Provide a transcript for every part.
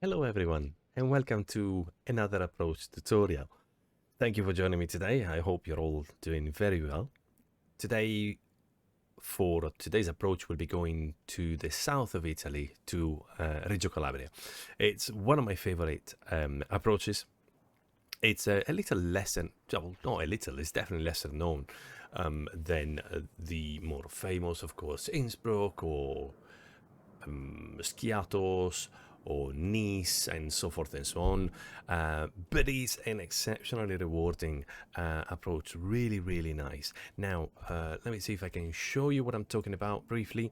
Hello everyone and welcome to another approach tutorial. Thank you for joining me today. I hope you're all doing very well. Today, for today's approach, we'll be going to the south of Italy, to Reggio Calabria. It's one of my favorite approaches. It's a little lesser, well, not a little, it's definitely lesser known than the more famous, of course, Innsbruck or Skiatos or Nice and so forth and so on. But it's an exceptionally rewarding approach. Really, really nice. Now, let me see if I can show you what I'm talking about briefly.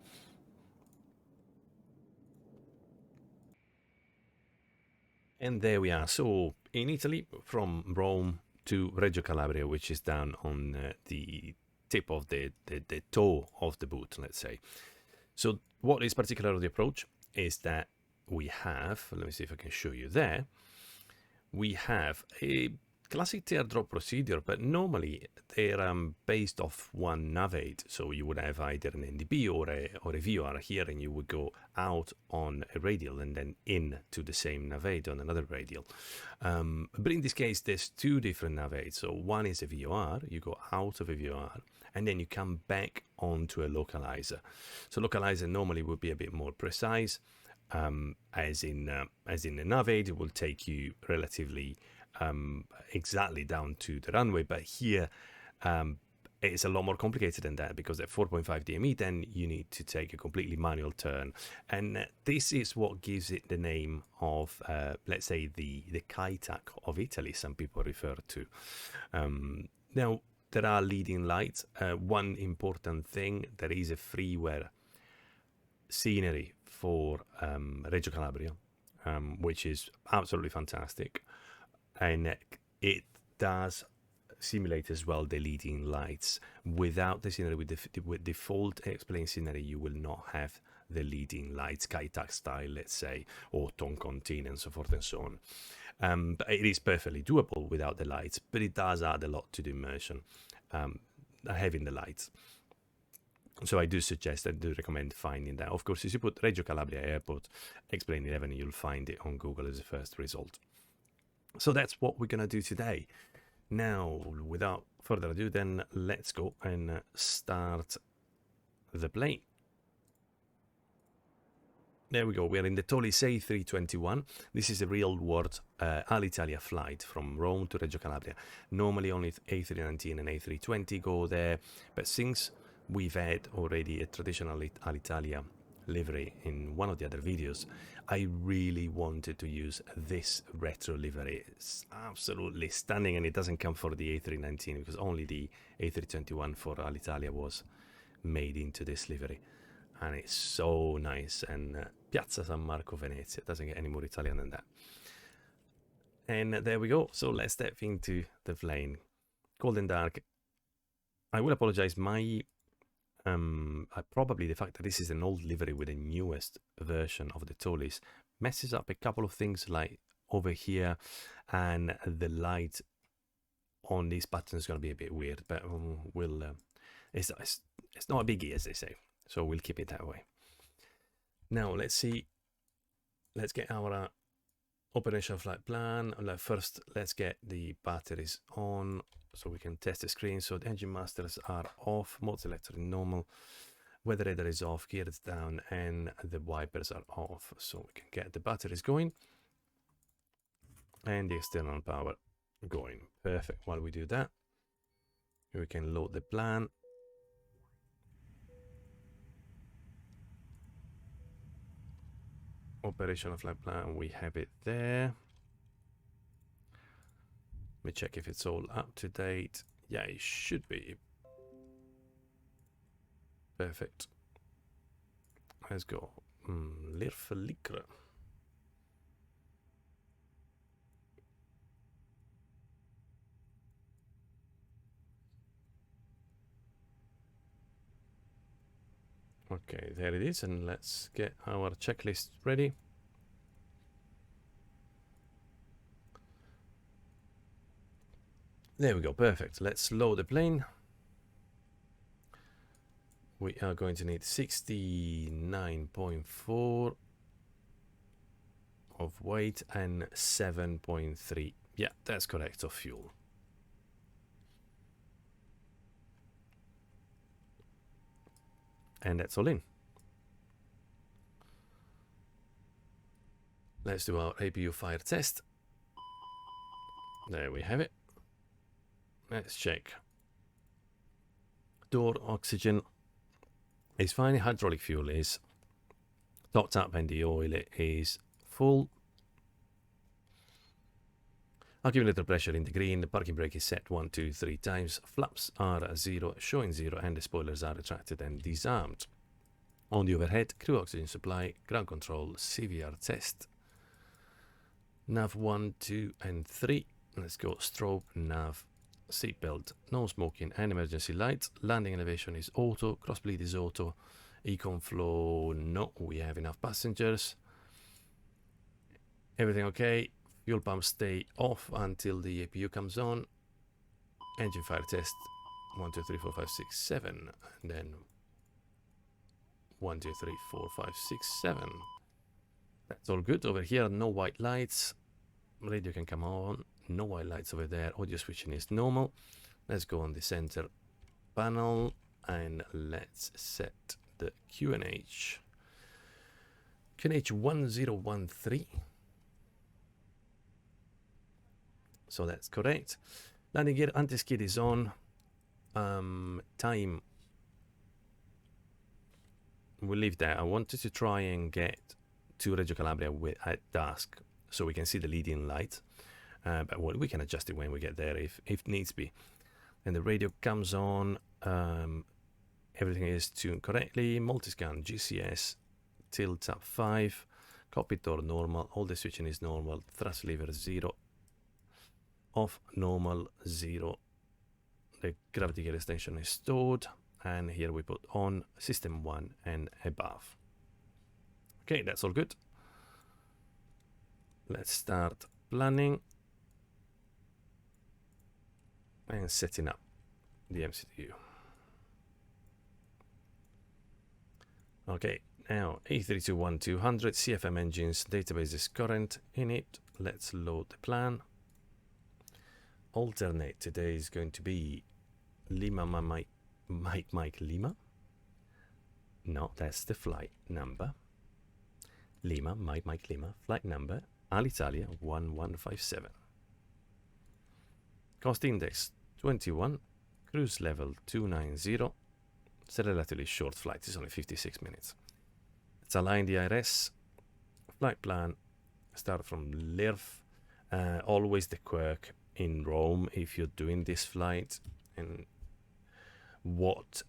And there we are. So in Italy, from Rome to Reggio Calabria, which is down on the tip of the toe of the boot, let's say. So what is particular of the approach is that we have, let me see if I can show you there, we have a classic teardrop procedure, but normally they're based off one navade. So you would have either an NDB or a VOR here, and you would go out on a radial and then in to the same navade on another radial. But in this case, there's two different navades. So one is a VOR, you go out of a VOR, and then you come back onto a localizer. So localizer normally would be a bit more precise. As in a navade, it will take you relatively exactly down to the runway, but here it's a lot more complicated than that, because at 4.5 DME then you need to take a completely manual turn, and this is what gives it the name of let's say the Kaitac of Italy, some people refer to. Now there are leading lights. One important thing, there is a freeware scenery for Reggio Calabria, which is absolutely fantastic, and it does simulate as well the leading lights. Without the scenery, with default X-plane scenery, you will not have the leading lights, Kaitac style, let's say, or Toncontin and so forth and so on. But it is perfectly doable without the lights, but it does add a lot to the immersion, having the lights. So I do recommend finding that. Of course, if you put Reggio Calabria Airport X-plane 11, you'll find it on Google as a first result. So that's what we're going to do today. Now, without further ado, then let's go and start the plane. There we go. We're in the Toliss A321. This is a real-world Alitalia flight from Rome to Reggio Calabria. Normally only A319 and A320 go there, but since we've had already a traditional Alitalia livery in one of the other videos, I really wanted to use this retro livery. It's absolutely stunning, and it doesn't come for the A319 because only the A321 for Alitalia was made into this livery, and it's so nice. And Piazza San Marco, Venezia, doesn't get any more Italian than that. And there we go. So let's step into the plane. Cold and dark. I will apologize. Probably the fact that this is an old livery with the newest version of the Toliss messes up a couple of things, like over here, and the light on these buttons is going to be a bit weird, but it's not a biggie, as they say, so we'll keep it that way. Now let's see. Let's get our operational flight plan. First, let's get the batteries on so we can test the screen. So the engine masters are off, mode selector in normal, weather radar is off, gear is down, and the wipers are off. So we can get the batteries going and the external power going. Perfect. While we do that, we can load the plan. Operational flight plan, we have it there. Let me check if it's all up to date. Yeah, it should be. Perfect. Let's go. LICR. Okay, there it is, and let's get our checklist ready. There we go, perfect. Let's load the plane. We are going to need 69.4 of weight and 7.3. Yeah, that's correct, of fuel. And that's all in. Let's do our APU fire test. There we have it. Let's check. Door oxygen is fine. Hydraulic fuel is topped up and the oil is full. Accumulator pressure in the green. The parking brake is set 1, 2, 3 times. Flaps are 0, showing 0, and the spoilers are retracted and disarmed. On the overhead, crew oxygen supply, ground control, CVR test. Nav 1, 2, and 3. Let's go strobe, nav, seatbelt, no smoking, and emergency lights. Landing elevation is auto, cross bleed is auto. Econ flow, no, we have enough passengers. Everything okay. Fuel pumps stay off until the APU comes on. Engine fire test 1, 2, 3, 4, 5, 6, 7. And then 1, 2, 3, 4, 5, 6, 7. That's all good. Over here, no white lights. Radio can come on. No white lights over there. Audio switching is normal. Let's go on the center panel and let's set the QNH. QNH 1013. So that's correct. Landing gear anti-skid is on. Time. We'll leave that. I wanted to try and get to Reggio Calabria at dusk so we can see the leading light. But we can adjust it when we get there if needs be. And the radio comes on. Everything is tuned correctly. Multiscan, GCS, tilt up 5. Cockpit door normal. All the switching is normal. Thrust lever 0. Off normal 0. The gravity gear extension is stored. And here we put on system 1 and above. Okay, that's all good. Let's start planning and setting up the MCDU. Okay, now A321-200 CFM engines, database is current in it. Let's load the plan. Alternate today is going to be Lima Mike Lima. No, that's the flight number. Lima Mike Lima, flight number Alitalia 1157. Cost index 21, cruise level 290. It's a relatively short flight, it's only 56 minutes. Let's align the IRS. Flight plan, start from LIRF. Always the quirk in Rome if you're doing this flight. And what,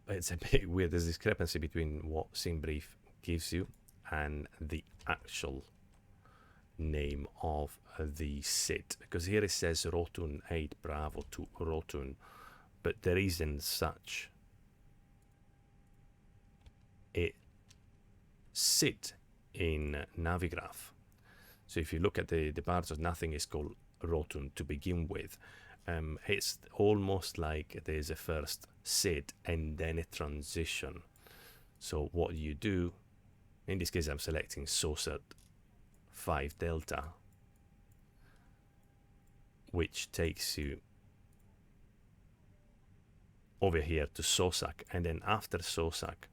it's a bit weird, there's discrepancy between what SimBrief gives you and the actual name of the SID, because here it says Rotun 8 Bravo to Rotun, but there isn't such a SID in Navigraph. So if you look at the departures, nothing is called Rotun to begin with. It's almost like there's a first SID and then a transition. So what you do, in this case I'm selecting SOSAT 5 Delta, which takes you over here to SOSAC, and then after SOSAC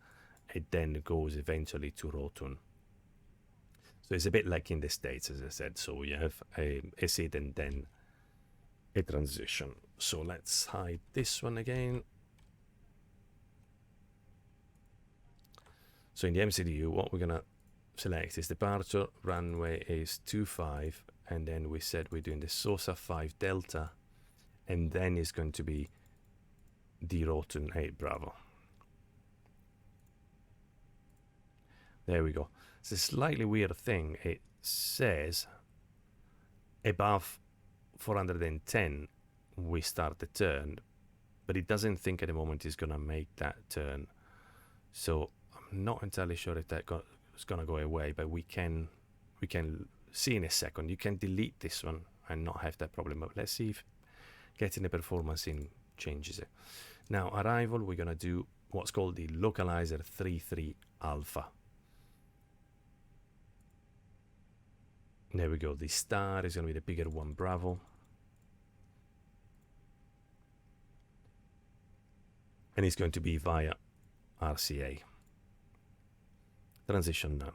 it then goes eventually to Rotun. So it's a bit like in the States, as I said. So you have a SID and then a transition. So let's hide this one again. So in the MCDU, what we're gonna select is departure, runway is 25, and then we said we're doing the SOSA 5 Delta, and then it's going to be the Rotun 8 Bravo. There we go. It's a slightly weird thing. It says above 410 we start the turn, but it doesn't think at the moment it's gonna make that turn. So I'm not entirely sure if that is gonna go away, but we can see in a second. You can delete this one and not have that problem, but let's see if getting the performance in changes it. Now arrival, we're gonna do what's called the localizer 33 alpha. There we go. The star is going to be the bigger one, Bravo. And it's going to be via RCA. Transition none.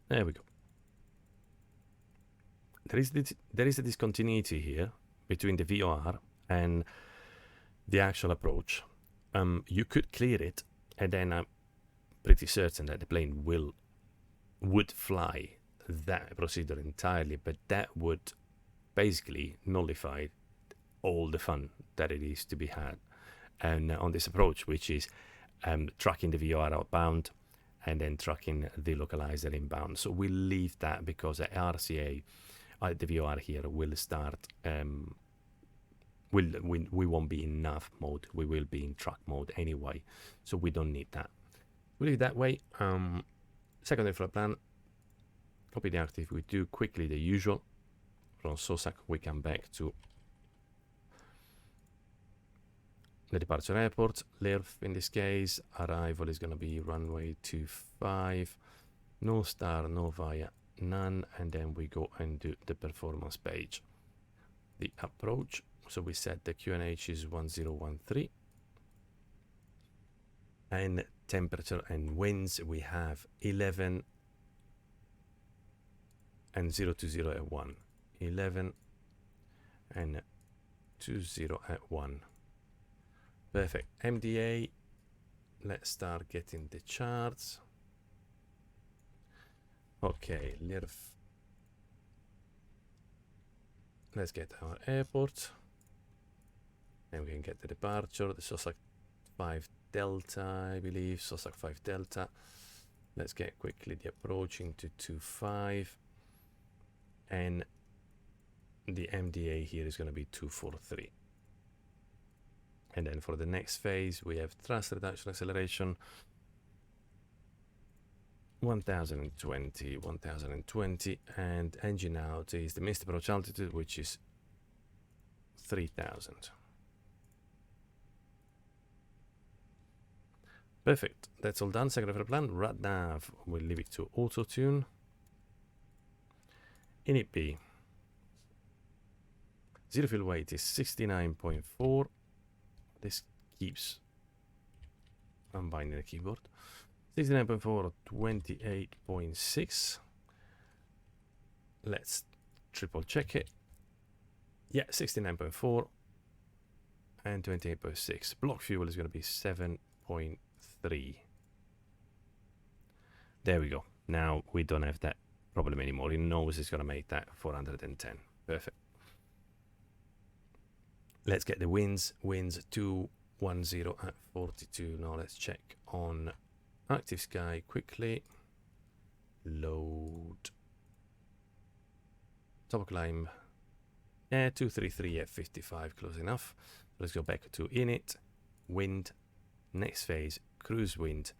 There we go. There is a discontinuity here between the VOR and the actual approach. You could clear it, and then I'm pretty certain that the plane would fly that procedure entirely, but that would basically nullify all the fun that it is to be had. And on this approach, which is tracking the VOR outbound and then tracking the localizer inbound. So we'll leave that because at RCA, the VOR here will start, we won't be in nav mode, we will be in track mode anyway, so we don't need that. We'll leave it that way. Secondary flight plan, copy the active, we do quickly the usual. From SOSAC, we come back to the departure airport. LIRF in this case, arrival is going to be runway 25, no star, no via, none, and then we go and do the performance page. The approach, so we set the QNH is 1013, and temperature and winds we have 11 and 020 at 1, 11 and 20 at 1. Perfect. MDA, let's start getting the charts. Okay, LIRF. Let's get our airport. And we can get the departure, the SOSAC 5 Delta, I believe, SOSAC 5 Delta. Let's get quickly the approach into 25. And the MDA here is going to be 243. And then for the next phase, we have thrust reduction acceleration 1020, and engine out is the missed approach altitude, which is 3000. Perfect. That's all done. Second plan. RadNav, we'll leave it to auto tune. Init B. Zero fuel weight is 69.4. This keeps unbinding the keyboard. 69.4, 28.6. Let's triple check it. Yeah, 69.4 and 28.6. Block fuel is going to be 7.3. There we go. Now we don't have that problem anymore. It knows it's going to make that 410. Perfect. Let's get the winds. Winds 210 at 42. Now let's check on active sky quickly. Load. Top climb. Yeah, 233 at 55. Close enough. Let's go back to init. Wind. Next phase. Cruise wind.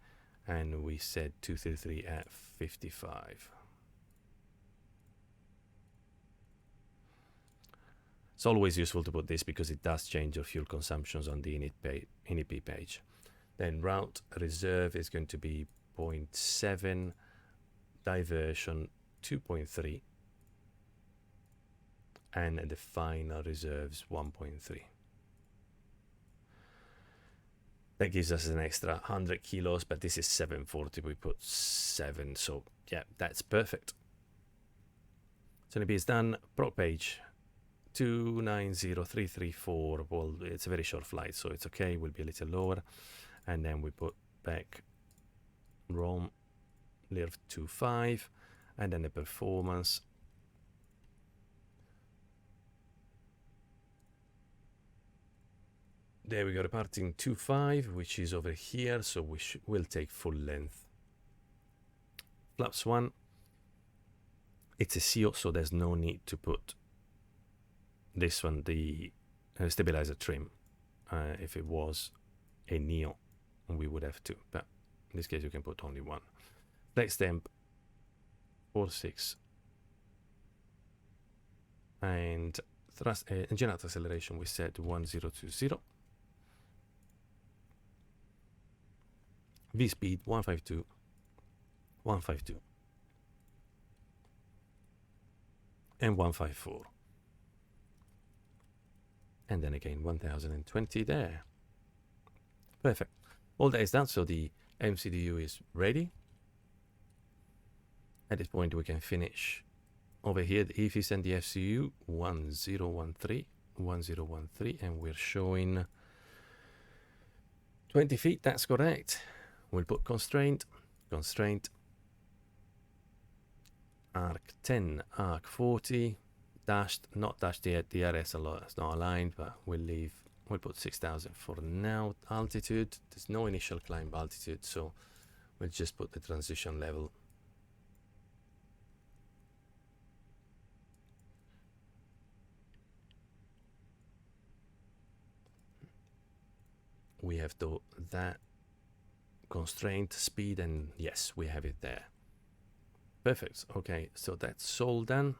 And we said 233 at 55. It's always useful to put this because it does change your fuel consumptions on the init page. Then route reserve is going to be 0.7, diversion 2.3, and the final reserves 1.3. That gives us an extra 100 kilos, but this is 740. We put 7, so yeah, that's perfect. So NB is done. Proc page 290334. Well, it's a very short flight, so it's okay. We'll be a little lower. And then we put back Rome, LIRF 25, and then the performance. There we go, departing 25, which is over here, so we'll take full length. Flaps 1, it's a CO, so there's no need to put this one, the stabilizer trim. If it was a Neo, we would have to, but in this case you can put only one. Flex temp 46, and thrust engine out acceleration we set 1020. V speed 152, 152. And 154. And then again 1020 there. Perfect. All that is done, so the MCDU is ready. At this point we can finish over here the EFIS and the FCU 1013, 1013, and we're showing 20 feet, that's correct. We'll put constraint, arc 10, arc 40, dashed, not dashed yet, the RS is not aligned, but we'll put 6,000 for now. Altitude, there's no initial climb altitude, so we'll just put the transition level. We have that constraint speed, and yes, we have it there. Perfect. Okay, so that's all done.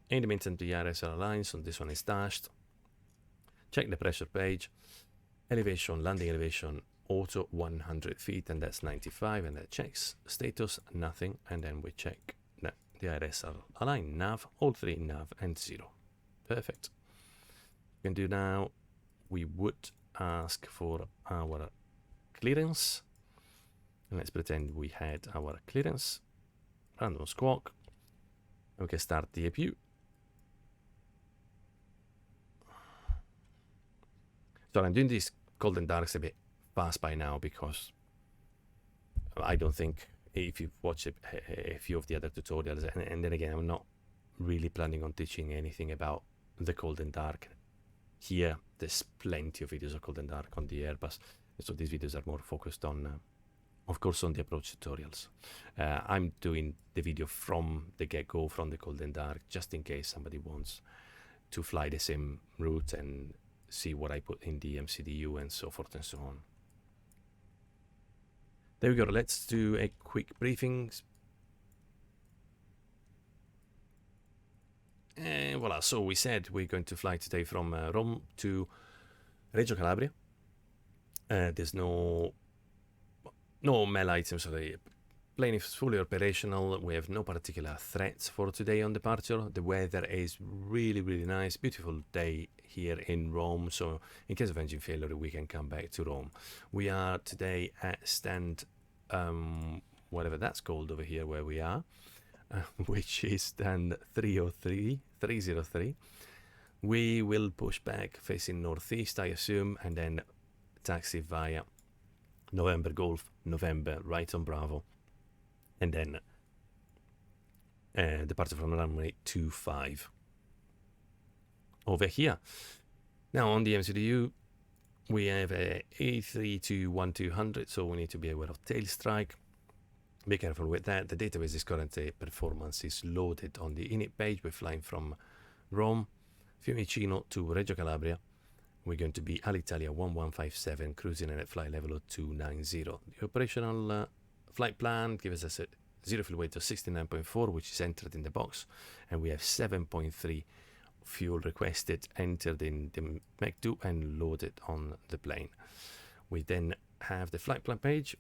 In the meantime, the RS are aligned, so this one is dashed. Check the pressure page. Elevation, landing elevation, auto 100 feet, and that's 95, and that checks. Status, nothing, and then we check that the RS are aligned. Nav, all three, nav, and 0. Perfect. We can do now, we would ask for our clearance. And let's pretend we had our clearance. Random squawk. And we can start the APU. So I'm doing these cold and darks a bit fast by now because I don't think, if you've watched a few of the other tutorials, and then again, I'm not really planning on teaching anything about the cold and dark here. There's plenty of videos of cold and dark on the Airbus, so these videos are more focused on, of course, on the approach tutorials. I'm doing the video from the get-go, from the cold and dark, just in case somebody wants to fly the same route and see what I put in the MCDU and so forth and so on. There we go. Let's do a quick briefing. And voila. So we said we're going to fly today from Rome to Reggio Calabria. There's no mail items, so the plane is fully operational. We have no particular threats for today on departure. The weather is really, really nice. Beautiful day here in Rome. So in case of engine failure, we can come back to Rome. We are today at stand, whatever that's called over here where we are, which is stand 303. We will push back facing northeast, I assume, and then taxi via November Golf, November, right on Bravo. And then departure from runway 25 over here. Now on the MCDU, we have a A321-200, so we need to be aware of tail strike. Be careful with that. The database is currently performance is loaded on the init page. We're flying from Rome, Fiumicino to Reggio Calabria. We're going to be Alitalia 1157, cruising in at flight level of 290. The operational flight plan gives us a zero fuel weight of 69.4, which is entered in the box, and we have 7.3 fuel requested, entered in the MCDU and loaded on the plane. We then have the flight plan page.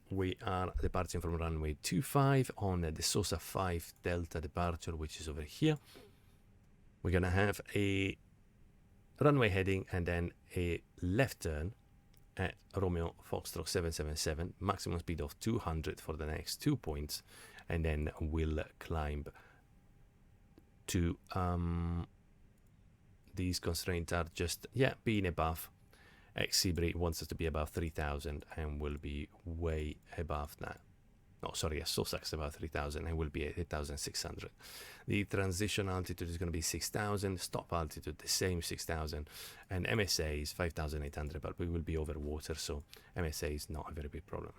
We are departing from runway 25 on the Sosa 5 Delta departure, which is over here. We're going to have a runway heading and then a left turn at Romeo Foxtrot 777, maximum speed of 200 for the next 2 points, and then we'll climb to these constraints are just being above. Xibri wants us to be above 3,000 and will be way above that. No, sorry, Sussex about 3,000 and will be at 8,600. The transition altitude is going to be 6,000, stop altitude the same 6,000, and MSA is 5,800, but we will be over water, so MSA is not a very big problem.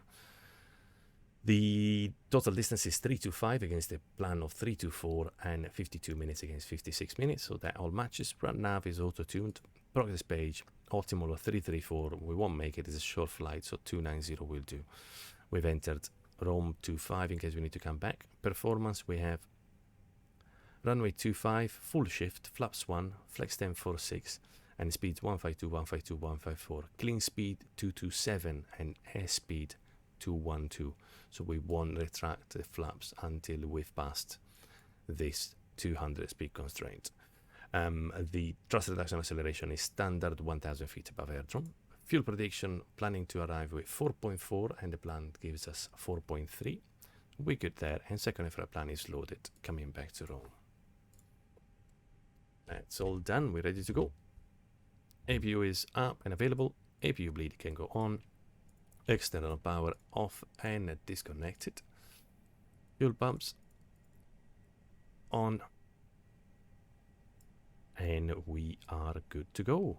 The total distance is 325 against a plan of 324 and 52 minutes against 56 minutes, so that all matches. Front nav is auto-tuned. Progress page, optimal of 334. We won't make it, it's a short flight, so 290 will do. We've entered Rome 25 in case we need to come back. Performance, we have runway 25, full shift, flaps 1, flex 1046, and speeds 152, 152, 154. Clean speed 227 and air speed A321, so we won't retract the flaps until we've passed this 200 speed constraint. The thrust reduction acceleration is standard 1000 feet above airdrome. Fuel prediction, planning to arrive with 4.4, and the plan gives us 4.3. We're good there, and second infrared plan is loaded, coming back to Rome. That's all done, we're ready to go. APU is up and available, APU bleed can go on, external power off and disconnected. Fuel pumps on, and we are good to go.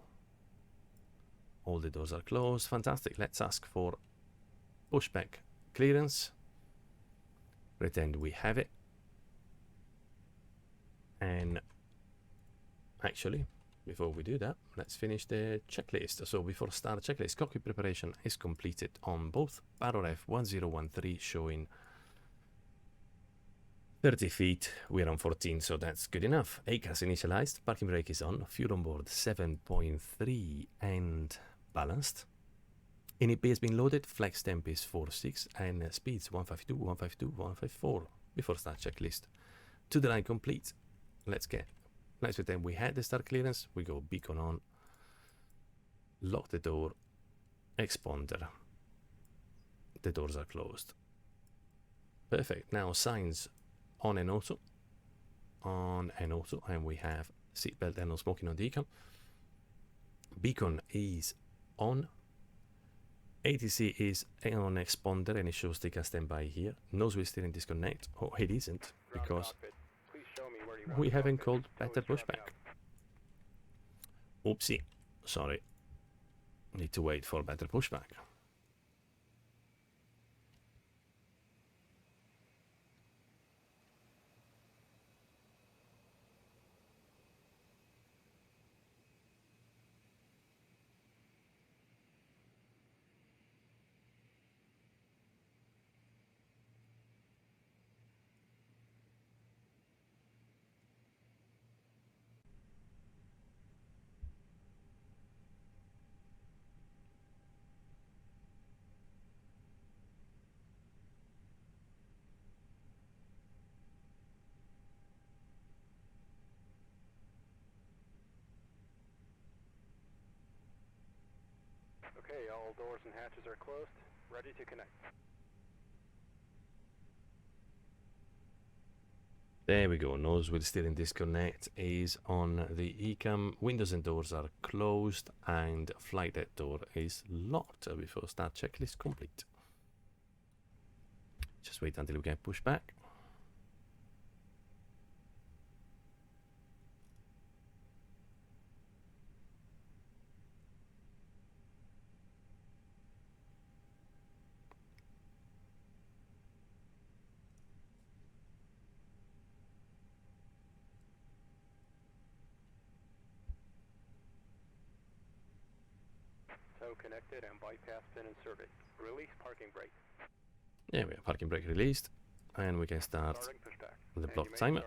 All the doors are closed, fantastic. Let's ask for pushback clearance. Pretend we have it. And actually, before we do that, let's finish the checklist. So before start checklist, cockpit preparation is completed on both. Baroref 1013 showing 30 feet, we're on 14, so that's good enough. ACAS initialized, parking brake is on, fuel on board 7.3 and balanced. NEP has been loaded, flex temp is 46 and speeds 152, 152, 154. Before start checklist. To the line complete. Let's pretend we had the start clearance. We go beacon on, lock the door, exponder. The doors are closed. Perfect. Now signs on and auto, and we have seatbelt and no smoking on the decam. Beacon is on. ATC is on exponder and it shows take a standby here. Nose wheel steering disconnect. Oh, it isn't, because we haven't called better pushback. Oopsie, sorry. Need to wait for better pushback. Okay, all doors and hatches are closed. Ready to connect. There we go. Nose wheel steering disconnect is on the ECAM. Windows and doors are closed and flight deck door is locked before start checklist complete. Just wait until we get pushed back. Tow connected and bypass pin inserted. Release parking brake. Yeah, we have parking brake released, and we can start the block timer.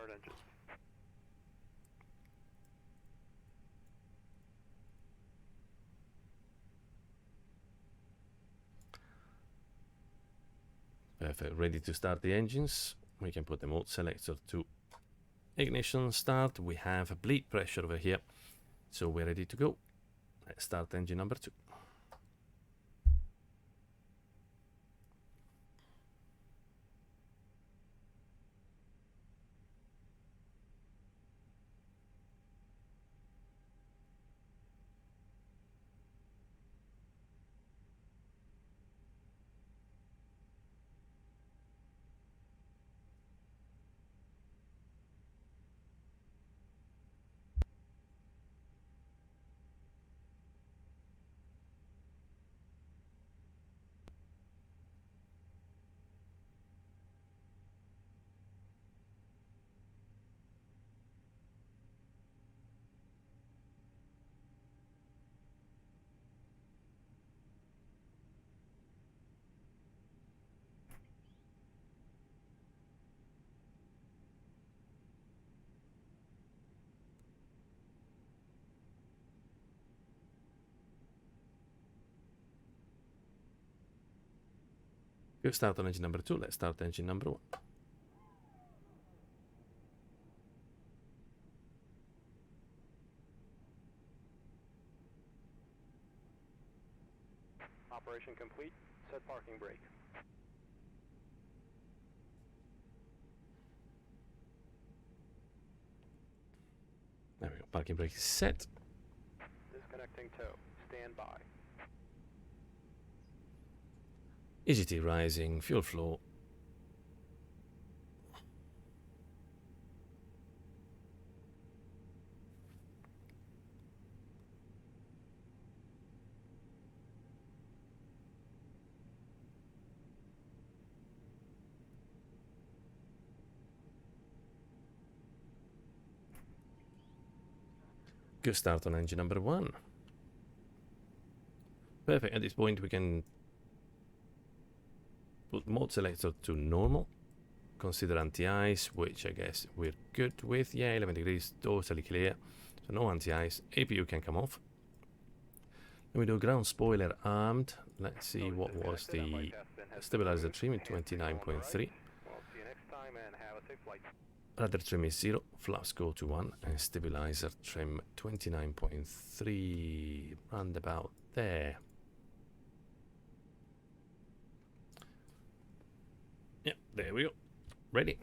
Perfect. Ready to start the engines. We can put the mode selector to ignition start. We have a bleed pressure over here, so we're ready to go. Let's start engine number 2. Good start on engine number 2. Let's start engine number 1. Operation complete. Set parking brake. There we go. Parking brake is set. Disconnecting tow. Stand by. EGT rising. Fuel flow. Good start on engine number 1. Perfect. At this point we can put mode selector to normal. Consider anti-ice, which I guess we're good with. Yeah, 11 degrees, totally clear. So no anti-ice. APU can come off. Then we do ground spoiler armed. Let's see what was the stabilizer trim in 29.3. We'll see you next time and have a safe flight. Rudder trim is 0, flaps go to 1, and stabilizer trim 29.3, round about there. Yeah, there we go. Ready.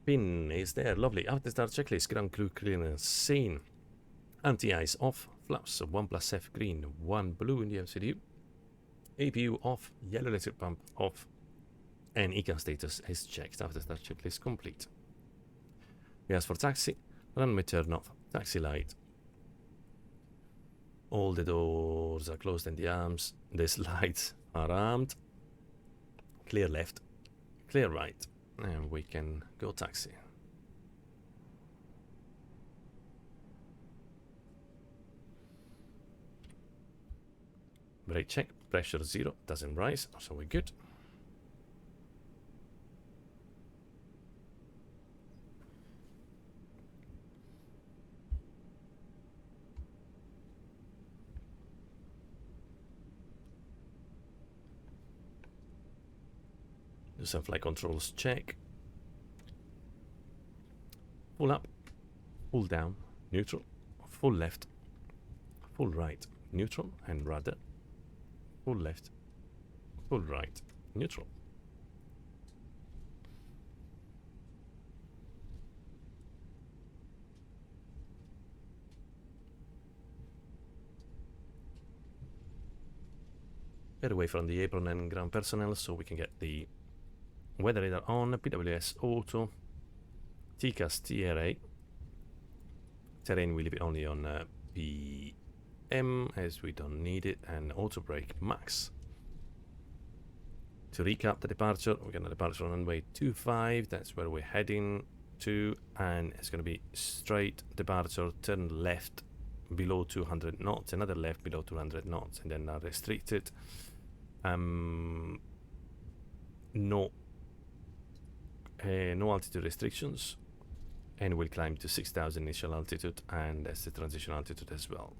Pin is there, lovely. After start checklist, ground crew clearance seen. Anti-ice off, flaps 1 plus F green, 1 blue in the MCDU. APU off, yellow electric pump off, and ECAN status is checked. After start checklist complete. We ask for taxi, runway turn off, taxi light. All the doors are closed and the arms, the slides are armed. Clear left, clear right, and we can go taxi. Brake check, pressure 0, doesn't rise, so we're good. Do some flight controls check. Full up, full down, neutral, full left, full right, neutral, and rudder. Full left, full right, neutral. Get away from the apron and ground personnel so we can get the weather radar on, PWS auto, TCAS TRA. Terrain we leave it only on PM as we don't need it, and auto brake max. To recap the departure, we're going to departure on runway 25, that's where we're heading to, and it's going to be straight departure, turn left below 200 knots, another left below 200 knots, and then restricted. No altitude restrictions, and we'll climb to 6,000 initial altitude, and that's the transition altitude as well.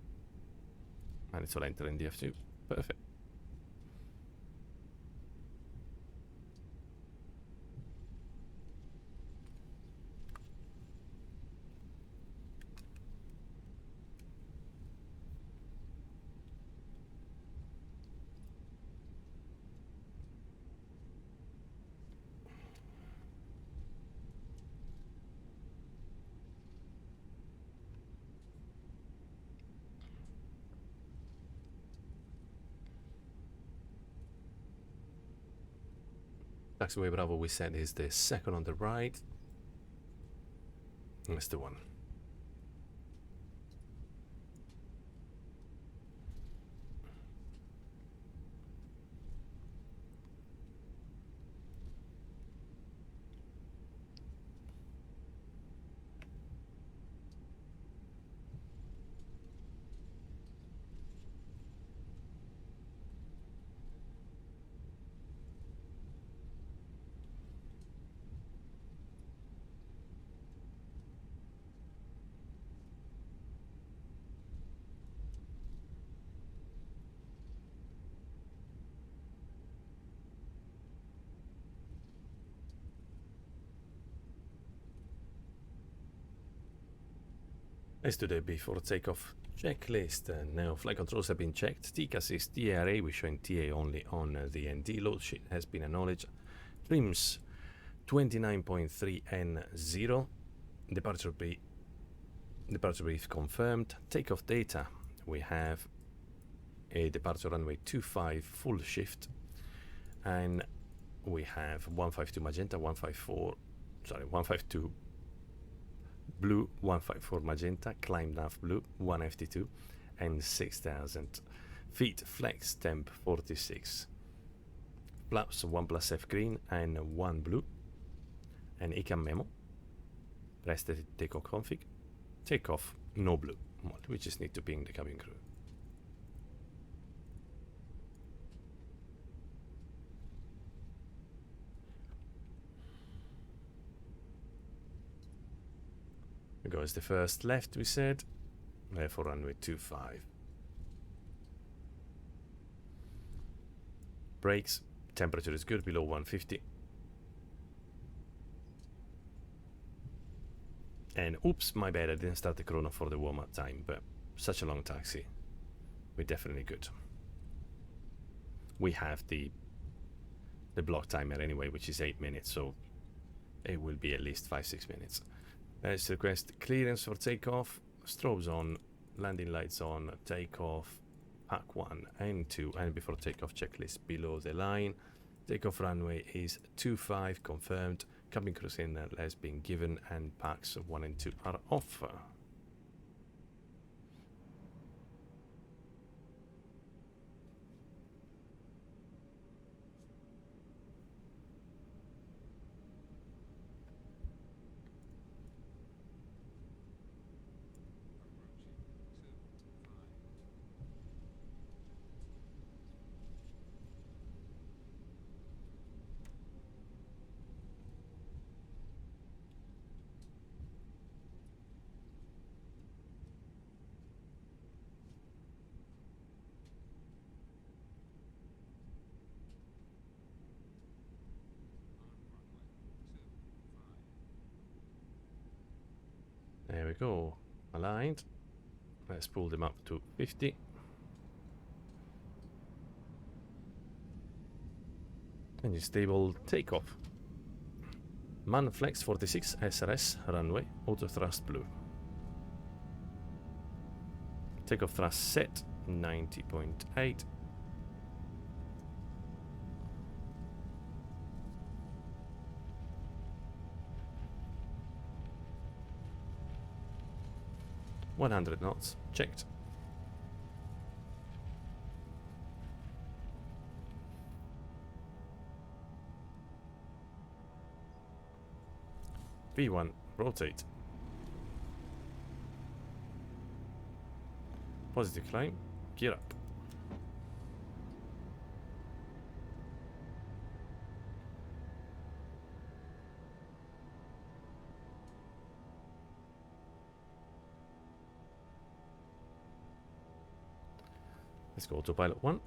And it's all entering the F2. Perfect. Taxiway Bravo we said is the second on the right. That's the one. Let's do the before takeoff checklist. Now flight controls have been checked. TCAS is TRA, we're showing TA only on the ND. Load sheet has been acknowledged. Trims 29.3 N0. Departure brief confirmed. Takeoff data, we have a departure runway 25 full shift, and we have 152 magenta, 152 blue, 154 magenta, climb nav blue, 152, and 6,000 feet. Flex temp 46. Flaps 1+F green and 1 blue. And ECAM memo. Rested takeoff config. Takeoff no blue. Well, we just need to ping the cabin crew. Goes the first left, we said, for runway 25. Brakes, temperature is good, below 150. And oops, my bad, I didn't start the chrono for the warm-up time, but such a long taxi. We're definitely good. We have the block timer anyway, which is 8 minutes, so it will be at least 5-6 minutes. Let's request clearance for takeoff. Strobes on, landing lights on, takeoff, pack 1 and 2, and before takeoff checklist below the line. Takeoff runway is 25 confirmed. Cabin crew signal has been given, and packs 1 and 2 are off. There we go. Aligned. Let's pull them up to 50. Engine stable, takeoff. Man flex 46 SRS runway, auto thrust blue. Takeoff thrust set 90.8. $100 knots, checked. V1, rotate. Positive climb, gear up. Let's go to pilot 1.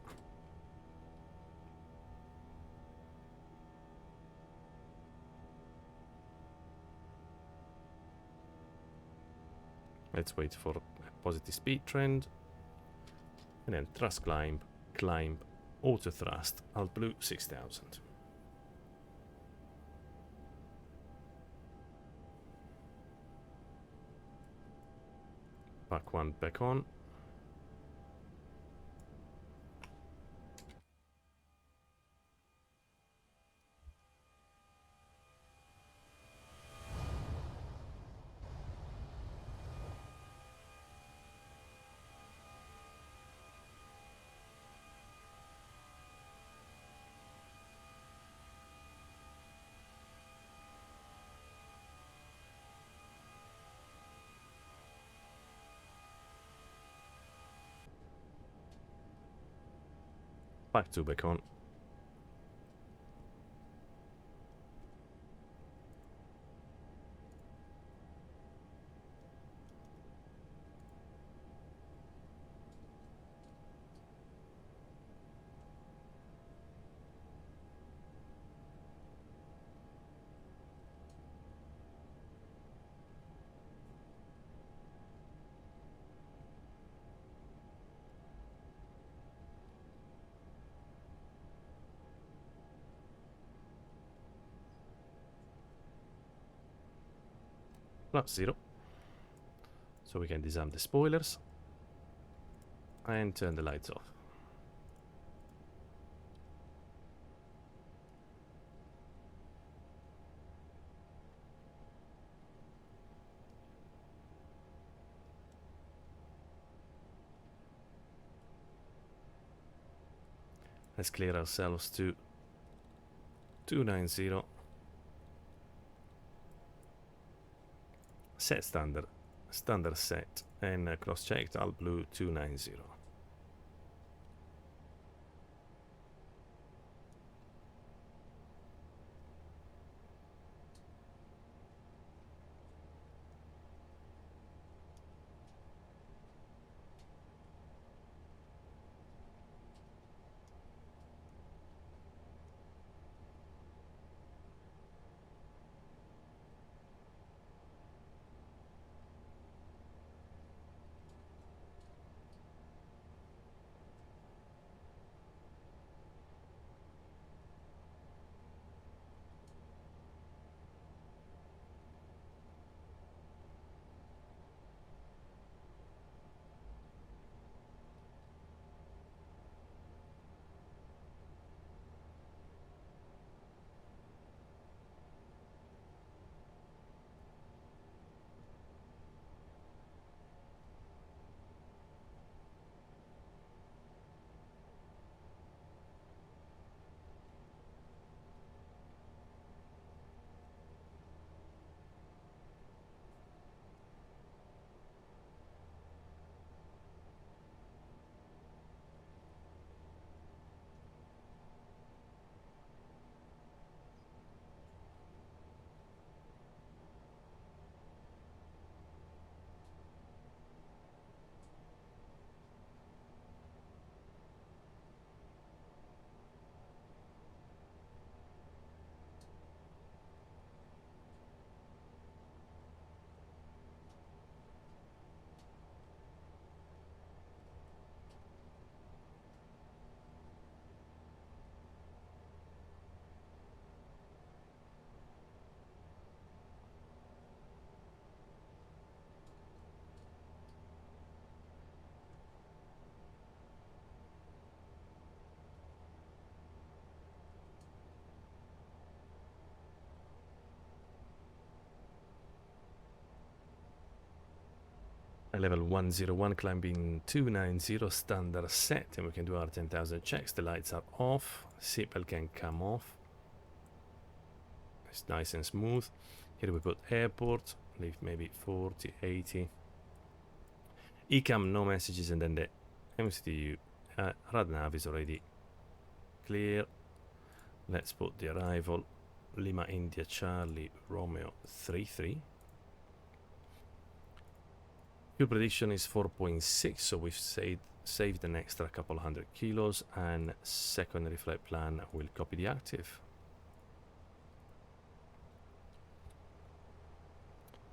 Let's wait for a positive speed trend. And then thrust climb, climb, auto thrust, alt blue 6000. Pack 1 back on. Pack 2 back on. plus 0. So we can disarm the spoilers and turn the lights off. Let's clear ourselves to 290. Set standard set, and cross-checked Alt Blue 290. Level 101, climbing 290, standard set, and we can do our 10,000 checks. The lights are off, seatbelt can come off. It's nice and smooth. Here we put airport, leave maybe 40, 80. ECAM, no messages, and then the MCDU. Rad nav is already clear. Let's put the arrival, Lima India Charlie Romeo 33. Fuel prediction is 4.6, so we've saved an extra couple hundred kilos, and secondary flight plan will copy the active.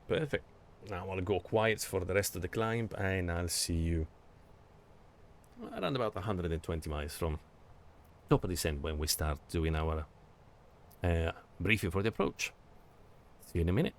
Perfect. Now I'll go quiet for the rest of the climb, and I'll see you around about 120 miles from top of descent when we start doing our briefing for the approach. See you in a minute.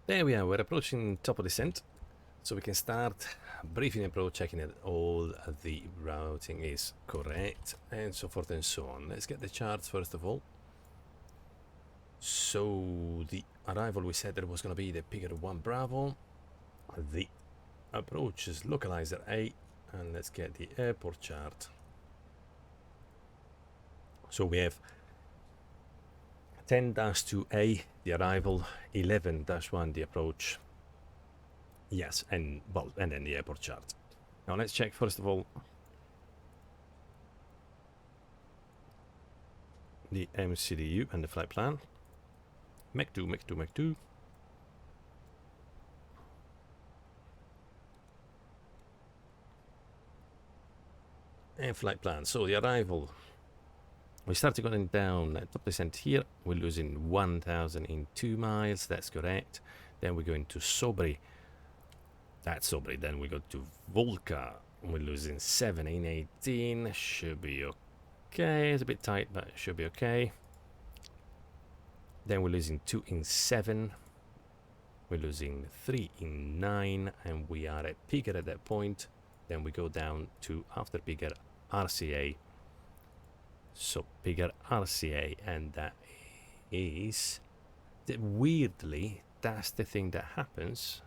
There we are, we're approaching top of descent. So we can start briefing approach, checking that all the routing is correct, and so forth and so on. Let's get the charts first of all. So the arrival, we said that it was going to be the Picker 1 Bravo. The approach is localizer A, and let's get the airport chart. So we have 10-2A, the arrival, 11-1, the approach. Yes, and well, and then the airport chart. Now let's check first of all the MCDU and the flight plan. MCDU, MCDU, MCDU. And flight plan. So the arrival, we started going down at top descent here. We're losing 1,000 in 2 miles. That's correct. Then we're going to Sobri. That's Sobri. Then we go to Volca. We're losing 7 in 18. Should be okay. It's a bit tight, but it should be okay. Then we're losing 2 in 7. We're losing 3 in 9. And we are at Picker at that point. Then we go down to after Picker RCA. So Picker RCA, and that is weirdly, that's the thing that happens.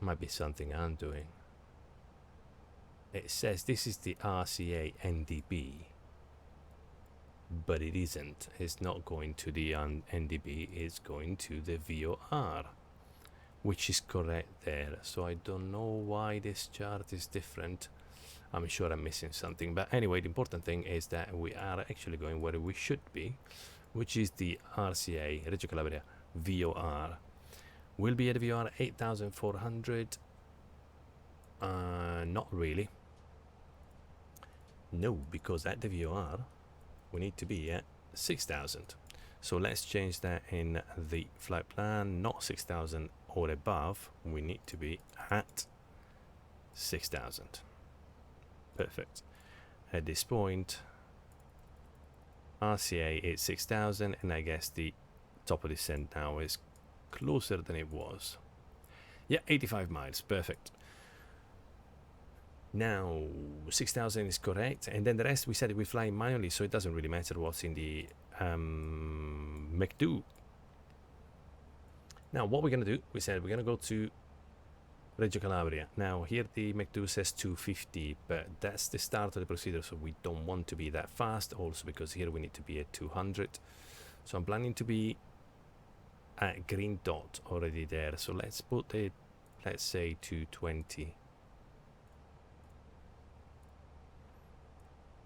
Might be something I'm doing. It says this is the RCA NDB, but it isn't. It's not going to the NDB, it's going to the VOR, which is correct there. So I don't know why this chart is different. I'm sure I'm missing something, but anyway, the important thing is that we are actually going where we should be, which is the RCA, Reggio Calabria VOR. We'll be at VOR 8,400. Not really. No, because at the VOR, we need to be at 6,000. So let's change that in the flight plan, not 6,000 or above. We need to be at 6,000. Perfect. At this point, RCA is 6,000, and I guess the top of descent now is closer than it was. Yeah, 85 miles. Perfect. Now 6,000 is correct, and then the rest we said we fly manually, so it doesn't really matter what's in the MCDU. Now what we're gonna do, we said we're gonna go to Reggio Calabria. Now here the MCDU says 250, but that's the start of the procedure, so we don't want to be that fast, also because here we need to be at 200. So I'm planning to be at green dot already there, so let's put it, let's say 220,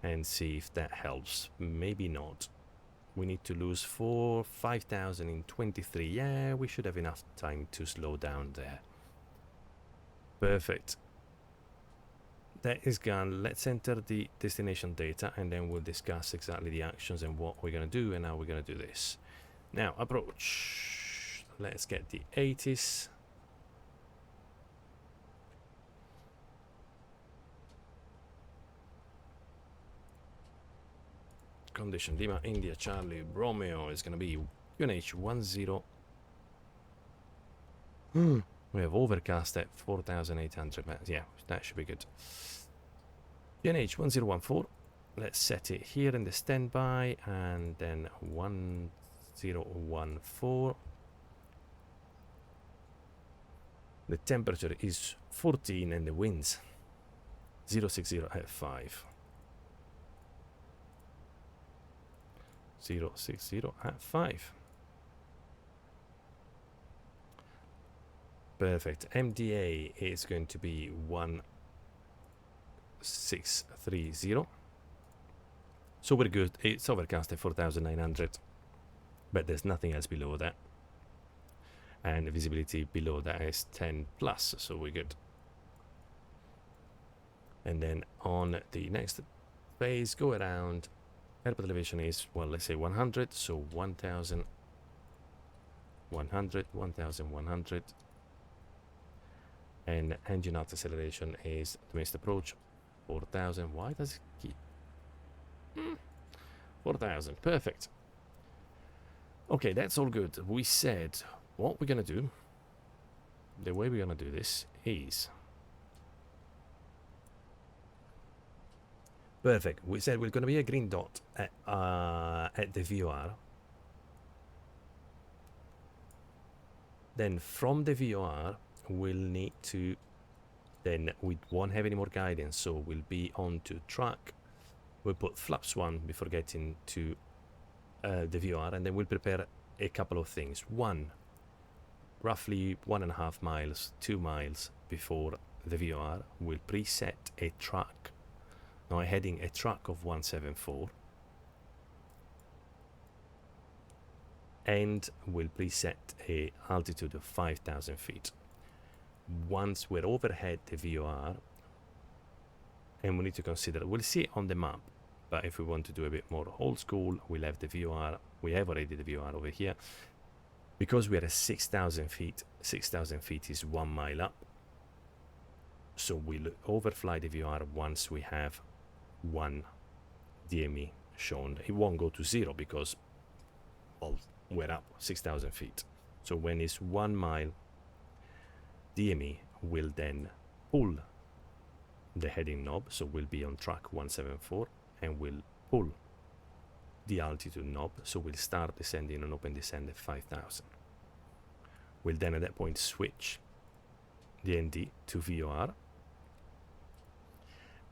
and see if that helps. Maybe not. We need to lose 5,000 in 23. Yeah, we should have enough time to slow down there. Perfect. That is gone. Let's enter the destination data, and then we'll discuss exactly the actions and what we're going to do and how we're going to do this. Now, approach. Let's get the 80s. Condition Lima India Charlie Romeo is going to be UNH 10. We have overcast at 4,800. Yeah, that should be good. UNH 1014. Let's set it here in the standby, and then 1014. The temperature is 14 and the winds 060 at 5. 060 at 5. Perfect. MDA is going to be 1630. So we're good. It's overcast at 4,900, but there's nothing else below that, and the visibility below that is 10 plus, so we're good. And then on the next phase, go around. Airport elevation is, well, let's say 100, so 1,000, 100, 1,100. And engine out acceleration is the missed approach 4,000. Why does it keep 4,000? Perfect. Okay, that's all good. We said what we're going to do. The way we're going to do this is... Perfect. We said we're going to be a green dot at the VOR. Then from the VOR, we'll need to... Then we won't have any more guidance, so we'll be on to track. We'll put flaps 1 before getting to the VOR, and then we'll prepare a couple of things. One, roughly 1.5 miles, 2 miles before the VOR, we'll preset a track. Now I'm heading a track of 174, and we'll preset a altitude of 5,000 feet. Once we're overhead the VOR, and we need to consider, we'll see it on the map, but if we want to do a bit more old school, we'll have the VOR. We have already the VOR over here. Because we are at 6,000 feet, 6,000 feet is 1 mile up. So we'll overfly the VOR once we have 1 DME shown. It won't go to 0 because, well, we're up 6,000 feet. So when it's 1 mile, DME will then pull the heading knob, so we'll be on track 174, and we'll pull the altitude knob, so we'll start descending and open descent at 5,000. We'll then at that point switch the ND to VOR,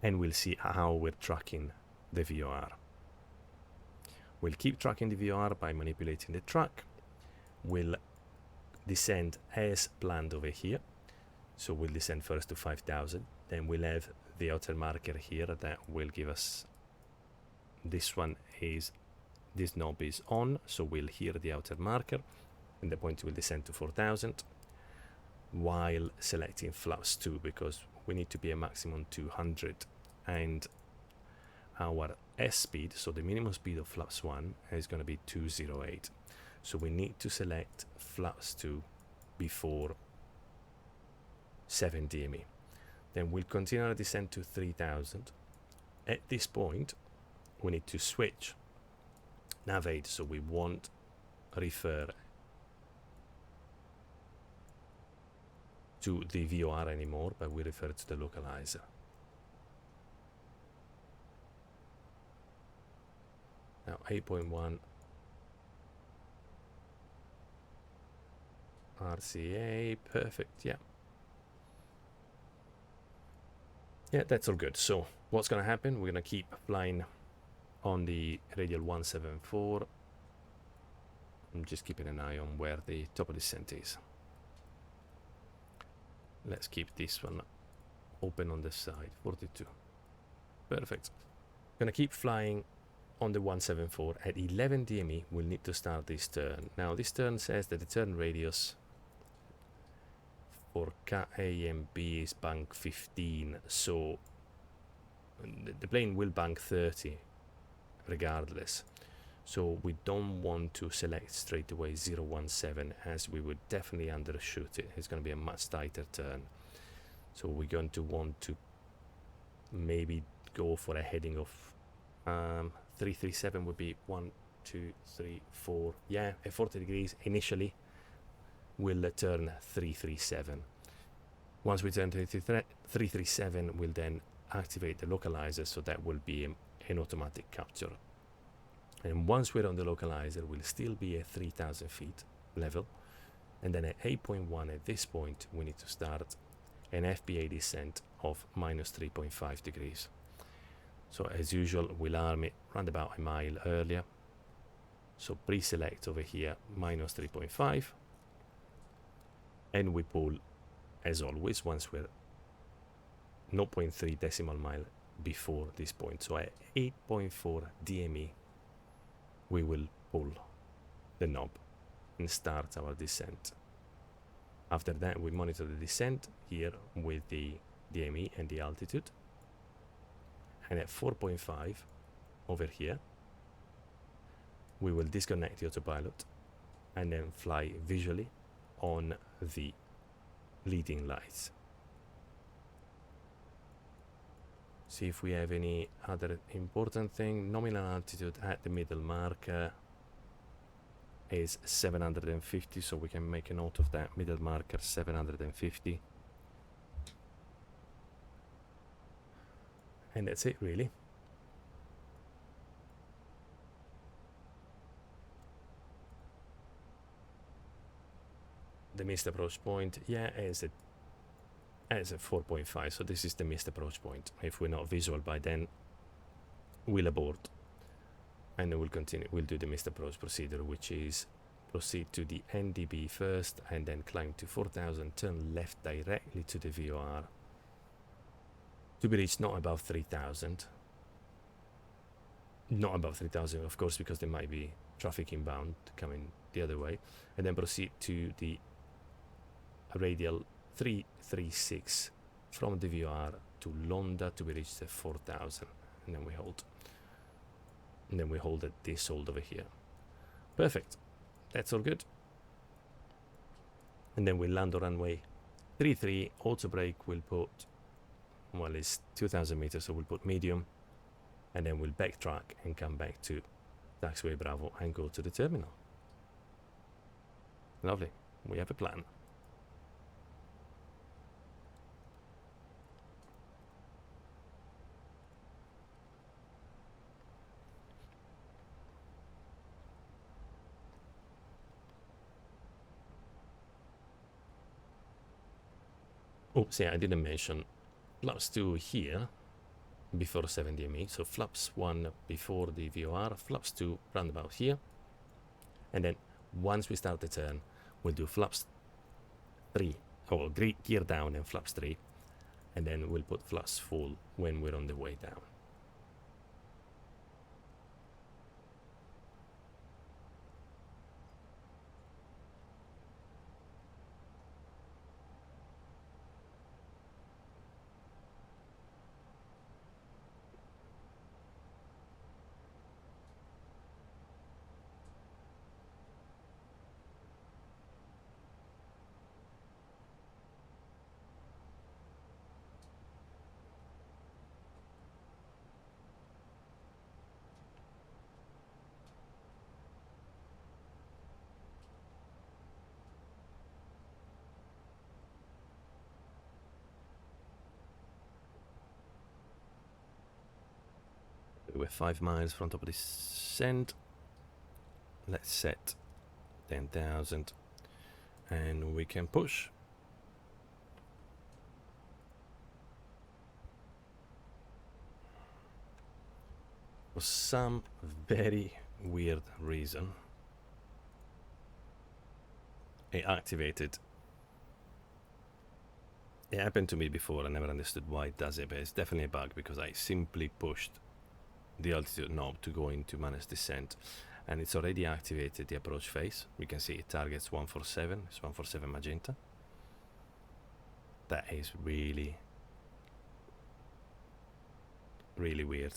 and we'll see how we're tracking the VOR. We'll keep tracking the VOR by manipulating the track. We'll descend as planned over here. So we'll descend first to 5,000, then we'll have the outer marker here that will give us, this knob is on, so we'll hear the outer marker, and the point will descend to 4,000, while selecting flaps 2, because we need to be a maximum 200, and our S speed, so the minimum speed of flaps 1 is going to be 208, so we need to select flaps 2 before 7 DME. Then we'll continue our descent to 3,000. At this point, we need to switch nav aid, so we won't refer to the VOR anymore, but we refer to the localizer. Now 8.1 RCA, perfect, yeah. Yeah, that's all good. So what's going to happen? We're going to keep flying on the radial 174. I'm just keeping an eye on where the top of descent is. Let's keep this one open on the side, 42. Perfect. Going to keep flying on the 174. At 11 DME, we'll need to start this turn. Now, this turn says that the turn radius for KAMB is bank 15, so the plane will bank 30 regardless. So we don't want to select straight away 017, as we would definitely undershoot it. It's going to be a much tighter turn. So we're going to want to maybe go for a heading of 337 would be 1, 2, 3, 4. Yeah, at 40 degrees initially. We'll turn 337. Once we turn 337, we'll then activate the localizer, so that will be an automatic capture. And once we're on the localizer, we'll still be at 3,000 feet level. And then at 8.1, at this point, we need to start an FBA descent of minus 3.5 degrees. So as usual, we'll arm it round about a mile earlier. So pre-select over here, minus 3.5. And we pull, as always, once we're 0.3 decimal mile before this point. So at 8.4 DME, we will pull the knob and start our descent. After that, we monitor the descent here with the DME and the altitude. And at 4.5 over here, we will disconnect the autopilot and then fly visually on the leading lights. See if we have any other important thing. Nominal altitude at the middle marker. is 750, so we can make a note of that. Middle marker 750. And that's it, really. The missed approach point, yeah, is a 4.5, so this is the missed approach point. If we're not visual by then, we'll abort. And then we'll continue, we'll do the missed approach procedure, which is proceed to the NDB first, and then climb to 4000, turn left directly to the VOR, to be reached not above 3000. Not above 3000, of course, because there might be traffic inbound coming the other way. And then proceed to the radial 336 from the VOR to Londa to be reached at 4000. And then we hold. And then we hold at this hold over here. Perfect. That's all good. And then we'll land on runway 33. Auto brake will put, well, it's 2000 meters, so we'll put medium. And then we'll backtrack and come back to taxiway Bravo and go to the terminal. Lovely. We have a plan. Oops, yeah, I didn't mention flaps 2 here before 70 ME. So flaps 1 before the VOR, flaps 2 roundabout here. And then once we start the turn, we'll do flaps 3, or gear down and flaps 3. And then we'll put flaps full when we're on the way down. We're 5 miles from top of this descent. Let's set 10,000 and we can push. For some very weird reason, it activated. It happened to me before. I never understood why it does it, but it's definitely a bug because I simply pushed the altitude knob to go into manage descent, and it's already activated the approach phase. We can see it targets 147. It's 147 magenta. That is really, really weird.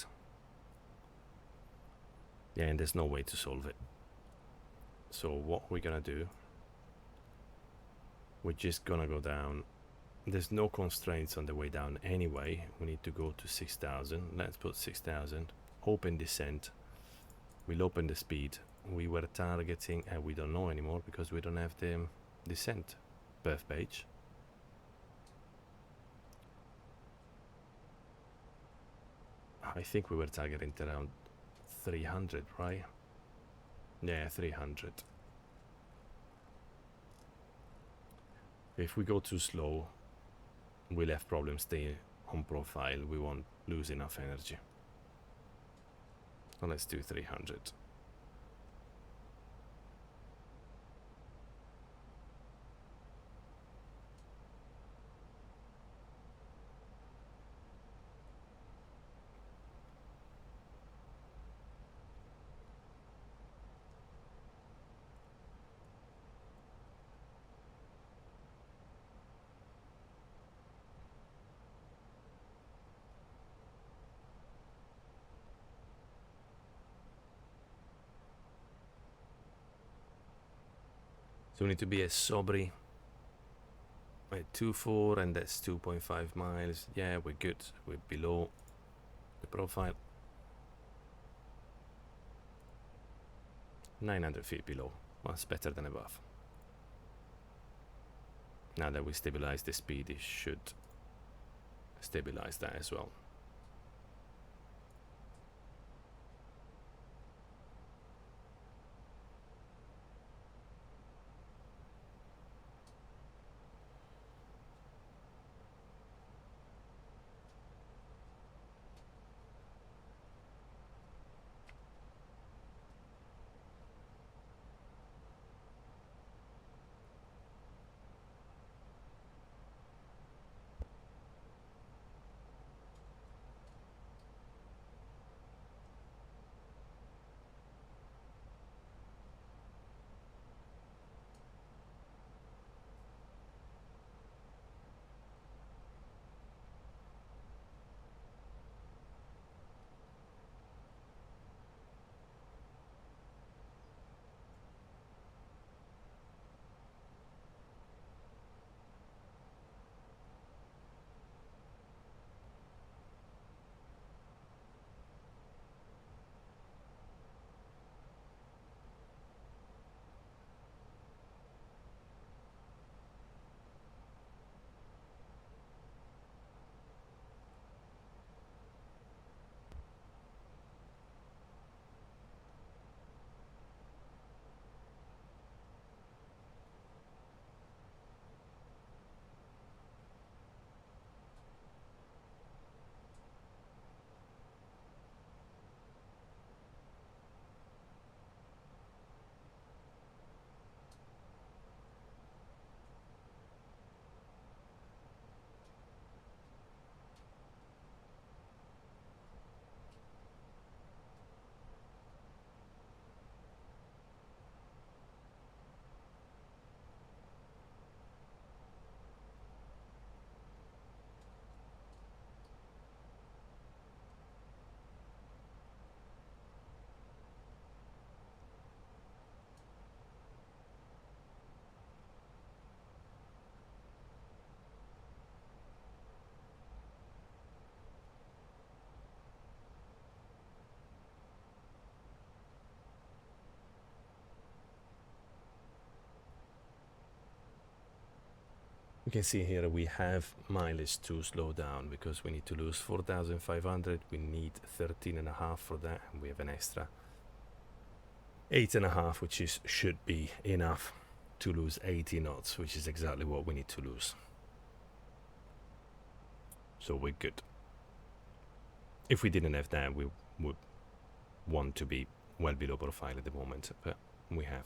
Yeah, and there's no way to solve it. So what we're gonna do, we're just gonna go down. There's no constraints on the way down anyway. We need to go to 6000. Let's put 6000. Open descent. We'll open the speed. We were targeting, and we don't know anymore because we don't have the descent perf page. I think we were targeting around 300, right? Yeah, 300. If we go too slow, we'll have problems staying on profile. We won't lose enough energy. So let's do 300. So we need to be as sobry at 2.4, and that's 2.5 miles. Yeah, we're good. We're below the profile. 900 feet below. Well, it's better than above. Now that we stabilize the speed, it should stabilize that as well. You can see here we have mileage to slow down because we need to lose 4,500. We need 13.5 for that, and we have an extra 8.5, which should be enough to lose 80 knots, which is exactly what we need to lose. So we're good. If we didn't have that, we would want to be well below profile at the moment, but we have.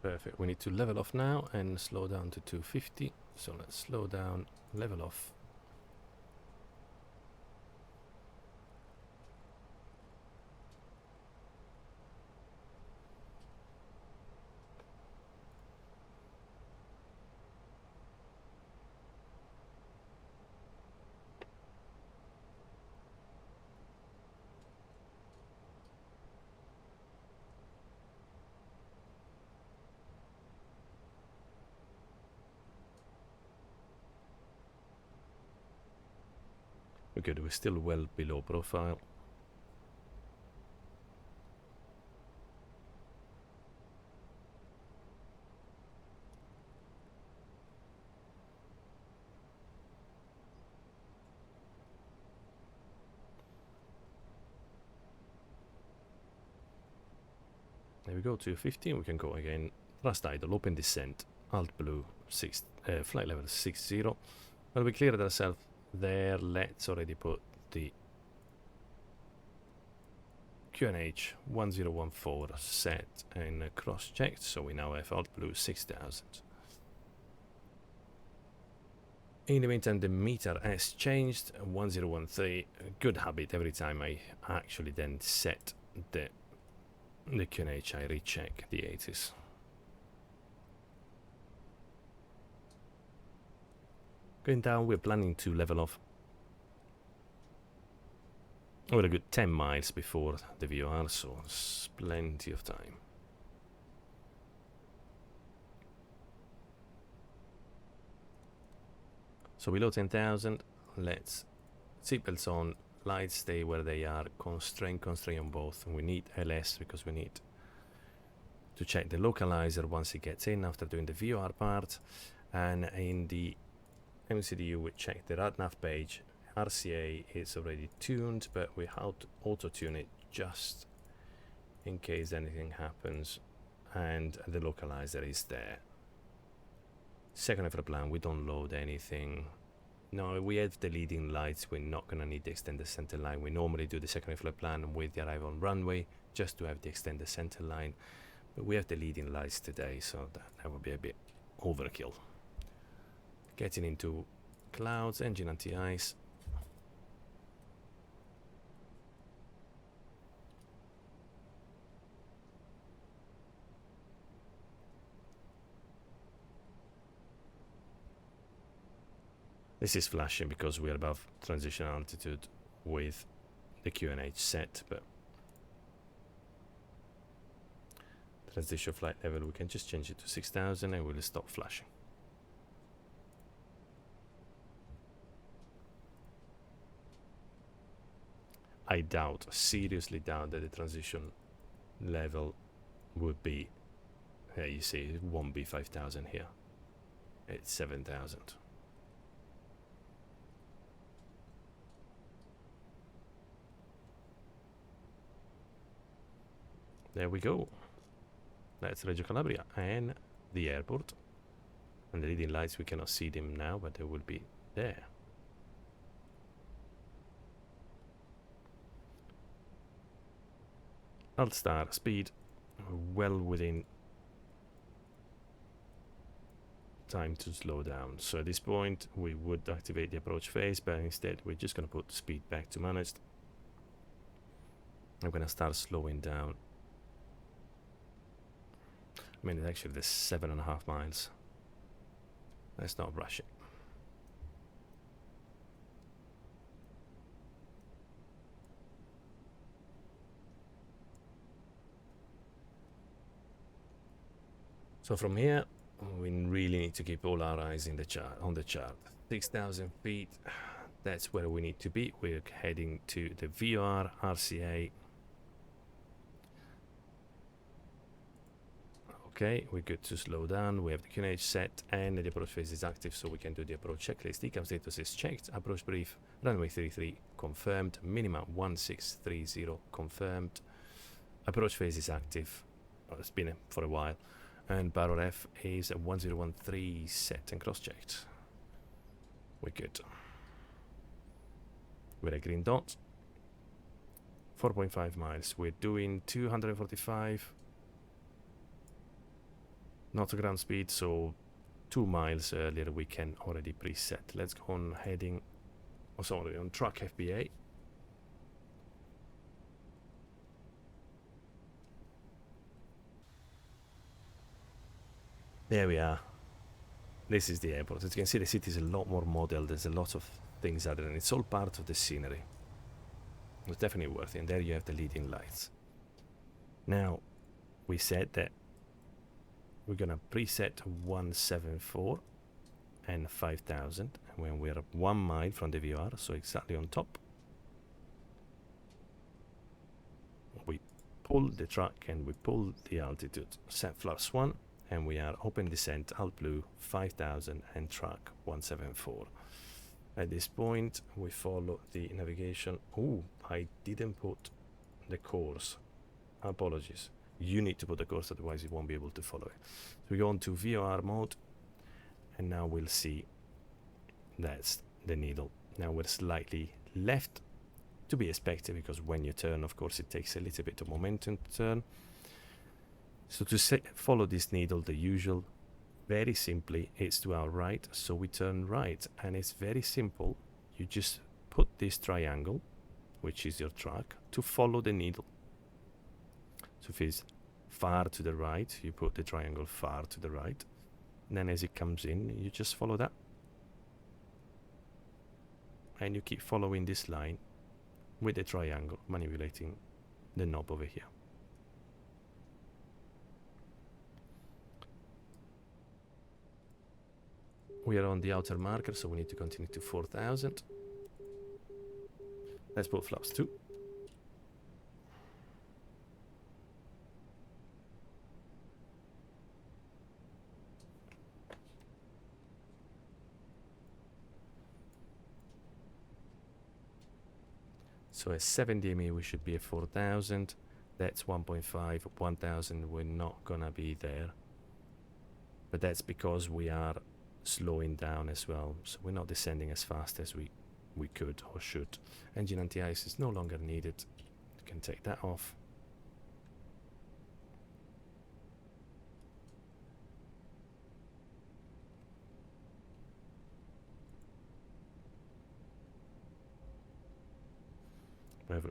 Perfect. We need to level off now and slow down to 250. So let's slow down, level off. We're good. We're still well below profile. There we go, 250. We can go again. Thrust idle, open descent, alt blue, flight level 60. Well, we cleared ourselves there. Let's already put the QNH 1014 set and cross-checked, so we now have alt blue 6000. In the meantime, the meter has changed, 1013. Good habit, every time I actually then set the QNH, I recheck the 80s. Going down, we're planning to level off. We're a good 10 miles before the VOR, so it's plenty of time. So below 10,000, let's seatbelts on, lights stay where they are, constrain on both. And we need LS because we need to check the localizer once it gets in after doing the VOR part. And in the MCDU, we check the RadNav page. RCA is already tuned, but we auto-tune it just in case anything happens. And the localizer is there. Second of the plan, we don't load anything. No, we have the leading lights. We're not going to need the extended center line. We normally do the second of the plan with the arrival on runway just to have the extended center line. But we have the leading lights today, so that would be a bit overkill. Getting into clouds, engine anti-ice. This is flashing because we are above transition altitude with the QNH set, but transition flight level, we can just change it to 6000 and we'll stop flashing. I doubt, seriously doubt that the transition level would be, you see, it won't be 5000 here. It's 7000. There we go. That's Reggio Calabria and the airport. And the leading lights, we cannot see them now, but they will be there. Alt star speed, well within time to slow down. So at this point, we would activate the approach phase, but instead we're just going to put speed back to managed. I'm going to start slowing down. I mean, it's actually the 7.5 miles. Let's not rush it. So from here, we really need to keep all our eyes in the chart, on the chart. 6,000 feet, that's where we need to be. We're heading to the VOR, RCA. Okay, we're good to slow down. We have the QNH set and the approach phase is active, so we can do the approach checklist. Decam status is checked. Approach brief, runway 33 confirmed. Minimum 1630 confirmed. Approach phase is active. It's been for a while. And barrel F is 1013 set and cross-checked. We're good. With a green dot. 4.5 miles. We're doing 245. not a ground speed, so 2 miles earlier we can already preset. Let's go on heading, oh sorry, on track FBA. There we are. This is the airport. As you can see, the city is a lot more model. There's a lot of things other than it's all part of the scenery. It's definitely worth it. And there you have the leading lights. Now, we said that we're gonna preset 174 and 5000 when we're 1 mile from the VOR, so exactly on top. We pull the track and we pull the altitude. Set flaps 1. And we are open descent, alt blue, 5000 and track 174. At this point, we follow the navigation. Oh, I didn't put the course. Apologies. You need to put the course, otherwise you won't be able to follow it. So we go on to VOR mode, and now we'll see that's the needle. Now we're slightly left, to be expected, because when you turn, of course, it takes a little bit of momentum to turn. So to follow this needle, the usual, very simply, it's to our right, so we turn right, and it's very simple. You just put this triangle, which is your track, to follow the needle. So if it's far to the right, you put the triangle far to the right, and then as it comes in, you just follow that. And you keep following this line with the triangle, manipulating the knob over here. We are on the outer marker, so we need to continue to 4000. Let's put flaps 2. So at 7 DME we should be at 4000. That's 1.5. 1000 we're not gonna be there. But that's because we are slowing down as well, so we're not descending as fast as we could or should. Engine anti-ice is no longer needed. You can take that off.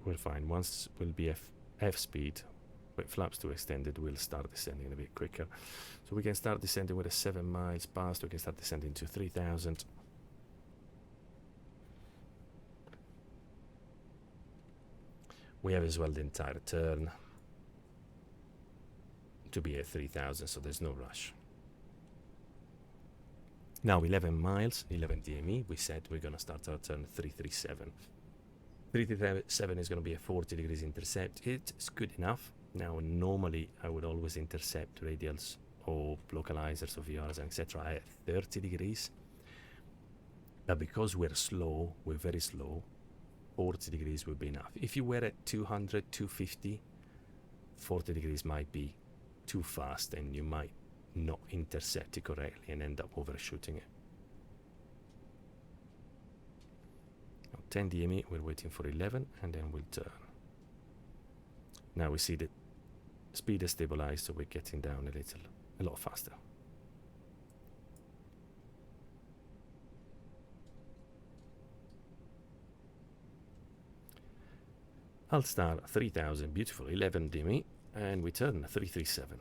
We're fine. Once we'll be F speed with flaps 2 extended, we'll start descending a bit quicker. So we can start descending with a 7 miles past. We can start descending to 3000. We have as well the entire turn to be at 3000, so there's no rush. Now 11 miles, 11 DME, we said we're going to start our turn 337. 337 is going to be a 40 degrees intercept. It's good enough. Now normally I would always intercept radials or localizers or VRs, etc. at 30 degrees. But because we're slow, we're very slow, 40 degrees would be enough. If you were at 200, 250, 40 degrees might be too fast and you might not intercept it correctly and end up overshooting it. Now 10 DME, we're waiting for 11 and then we'll turn. Now we see the speed is stabilized, so we're getting down a lot faster. I'll start 3000, beautiful, 11 DME, and we turn 337.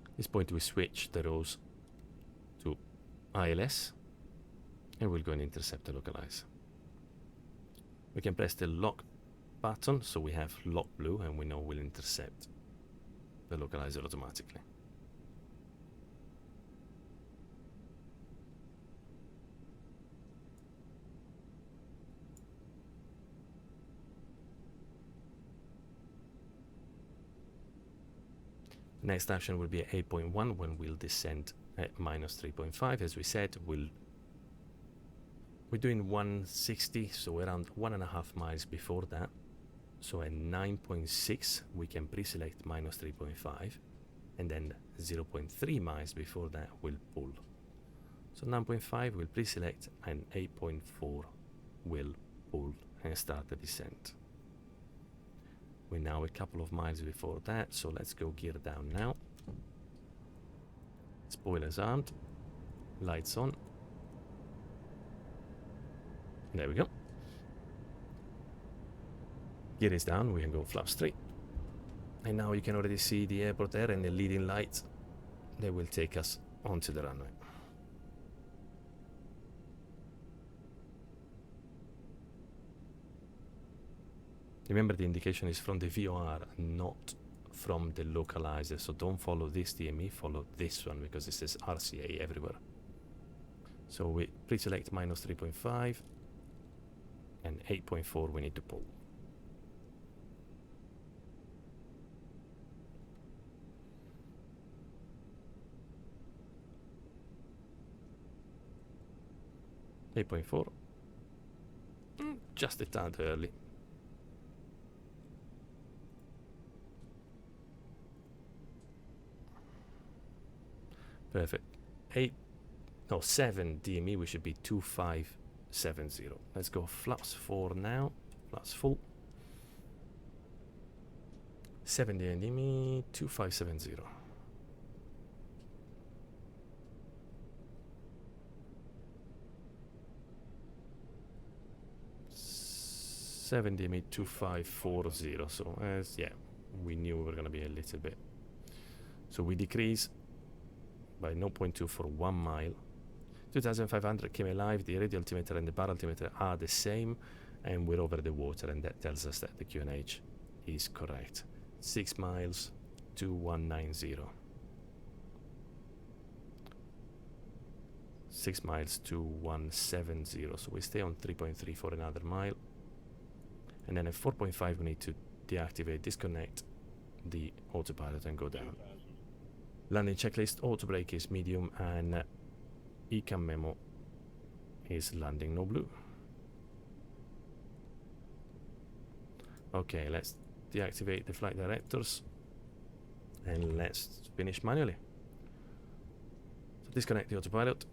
At this point we switch the rows to ILS and we'll go and intercept the localizer. We can press the lock button, so we have lock blue and we know we'll intercept the localizer automatically. Next action will be at 8.1 when we'll descend at minus 3.5. As we said, we're doing 160, so around 1.5 miles before that. So at 9.6 we can pre-select minus 3.5, and then 0.3 miles before that will pull. So 9.5 will pre-select, and 8.4 will pull and start the descent. We're now a couple of miles before that, so let's go gear down now. Spoilers armed, lights on. There we go. Gear is down, we can go flap straight. And now you can already see the airport there and the leading lights. They will take us onto the runway. Remember, the indication is from the VOR, not from the localizer. So don't follow this DME, follow this one, because this is RCA everywhere. So we pre-select minus 3.5 and 8.4 we need to pull. Just a tad early. Perfect. 7 DME, we should be 2570. Let's go flaps 4 now. Flaps full. 7 DME, 2570. 7 DME 2540. So as yeah, we knew we were gonna be a little bit. So we decrease by 0.2 for 1 mile. 2500 came alive. The radio altimeter and the bar altimeter are the same, and we're over the water, and that tells us that the QNH is correct. 6 miles, 2190. 6 miles, 2170. So we stay on 3.3 for another mile, and then at 4.5 we need to deactivate, disconnect the autopilot and go down. Landing checklist, auto brake is medium, and ECAM memo is landing no blue. Okay, let's deactivate the flight directors and let's finish manually. So disconnect the autopilot.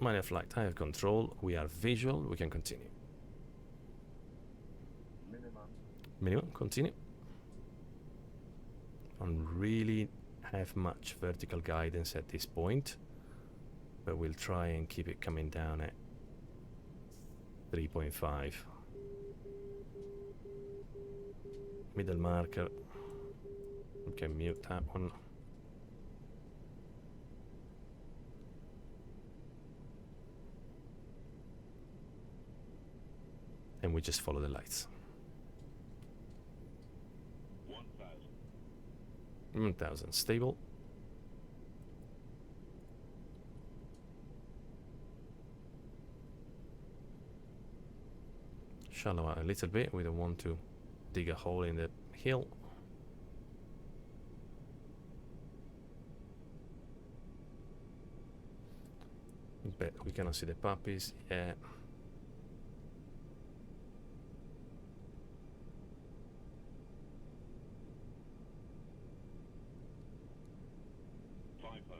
Manual flight, I have control. We are visual, we can continue. Minimum, continue. Don't really have much vertical guidance at this point, but we'll try and keep it coming down at 3.5. Middle marker. We can mute that one. And we just follow the lights. 1000 stable. Shallow out a little bit. We don't want to dig a hole in the hill. But we cannot see the puppies. Yeah.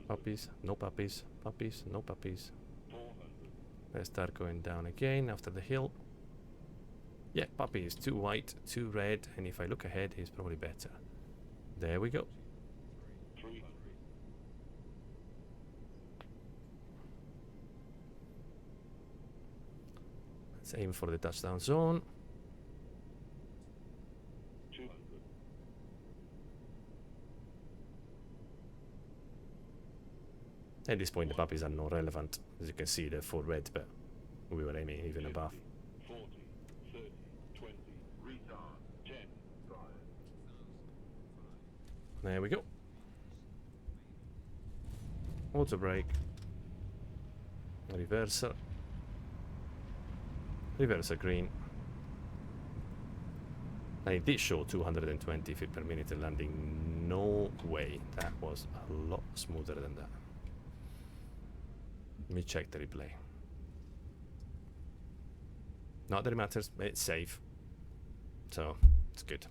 Puppies, no puppies, puppies, no puppies. Let's start going down again after the hill. Yeah, puppy is too white, too red, and if I look ahead, he's probably better. There we go. Let's aim for the touchdown zone. At this point, the puppies are not relevant. As you can see, they're full red, but we were aiming even above. 40, 30, 20, retard, 10, 5. There we go. Auto brake. Reverser. Reverser green. And it did show 220 feet per minute landing. No way. That was a lot smoother than that. Let me check the replay. Not that it matters, but it's safe. so it's good.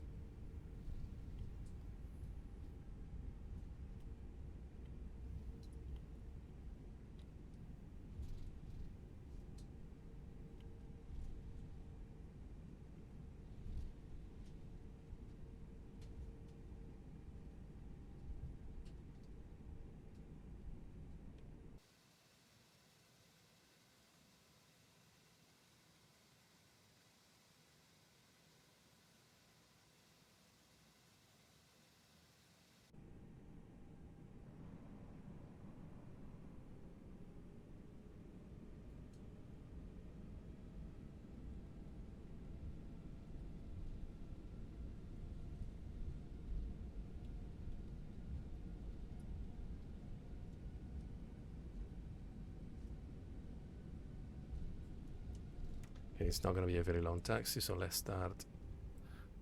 It's not going to be a very long taxi, so let's start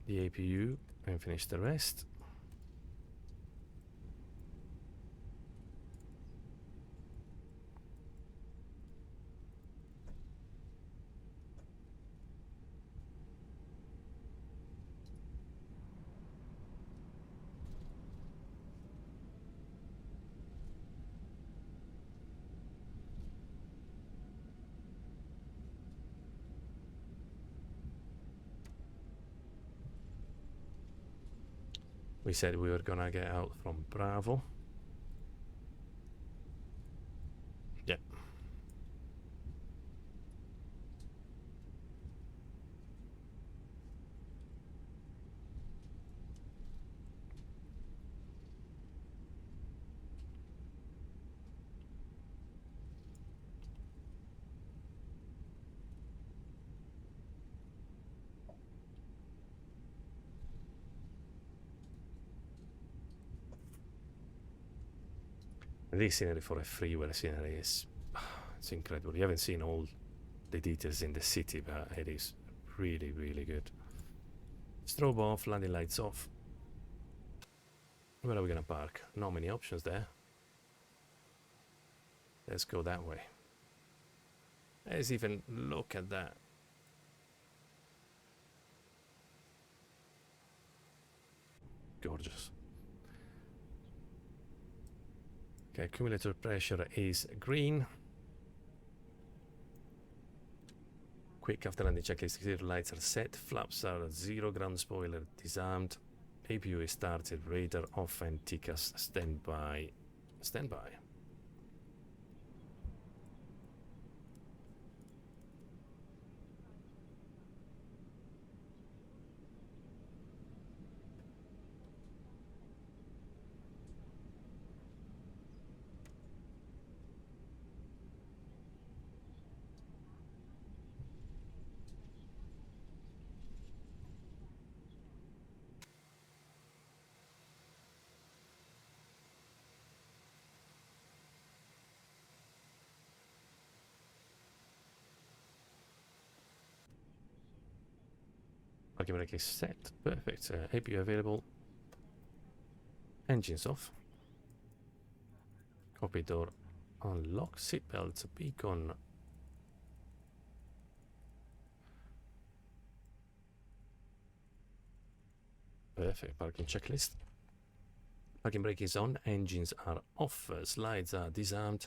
the APU and finish the rest. We said we were gonna get out from Bravo. Yeah. This scenery for a freeway scenery is it's incredible. You haven't seen all the details in the city, but it is really, really good. Strobe off, landing lights off. Where are we gonna park? Not many options there. Let's go that way. Let's even look at that. Gorgeous. Okay, accumulator pressure is green. Quick after landing checklist, exterior lights are set, flaps are 0, ground spoiler disarmed, APU is started, radar off and TCAS standby. Standby. Parking brake is set. Perfect. APU available. Engines off. Copy door unlock. Seatbelts beacon. Perfect. Parking checklist. Parking brake is on. Engines are off. Slides are disarmed.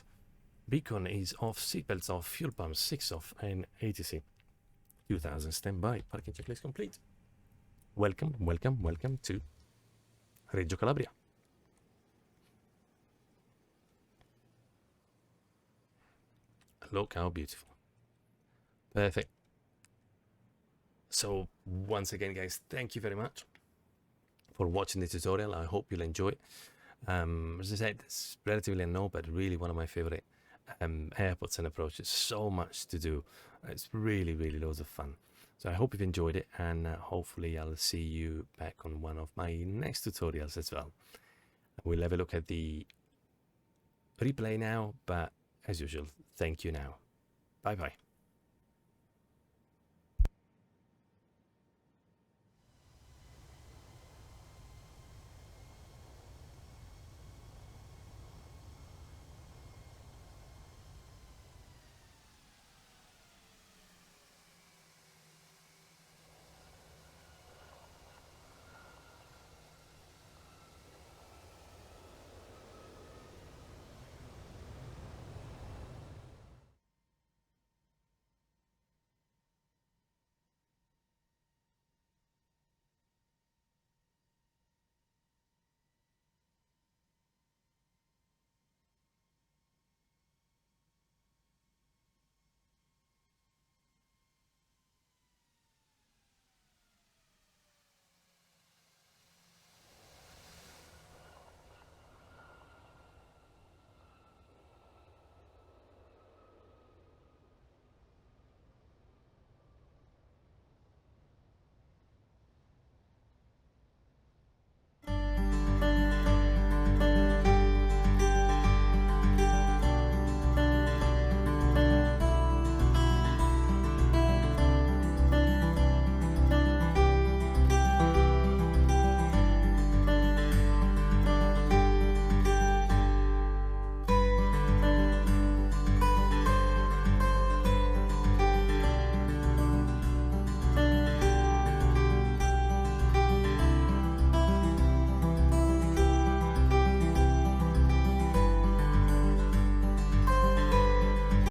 Beacon is off. Seatbelts off. Fuel pumps 6 off. And ATC 2000 standby. Parking checklist complete. Welcome, welcome, welcome to Reggio Calabria. Look how beautiful. Perfect. So once again, guys, thank you very much for watching the tutorial. I hope you'll enjoy it. As I said, it's relatively unknown, but really one of my favorite airports and approaches. So much to do. It's really, really loads of fun. So I hope you've enjoyed it, and hopefully I'll see you back on one of my next tutorials as well. We'll have a look at the replay now, but as usual, thank you now. Bye bye.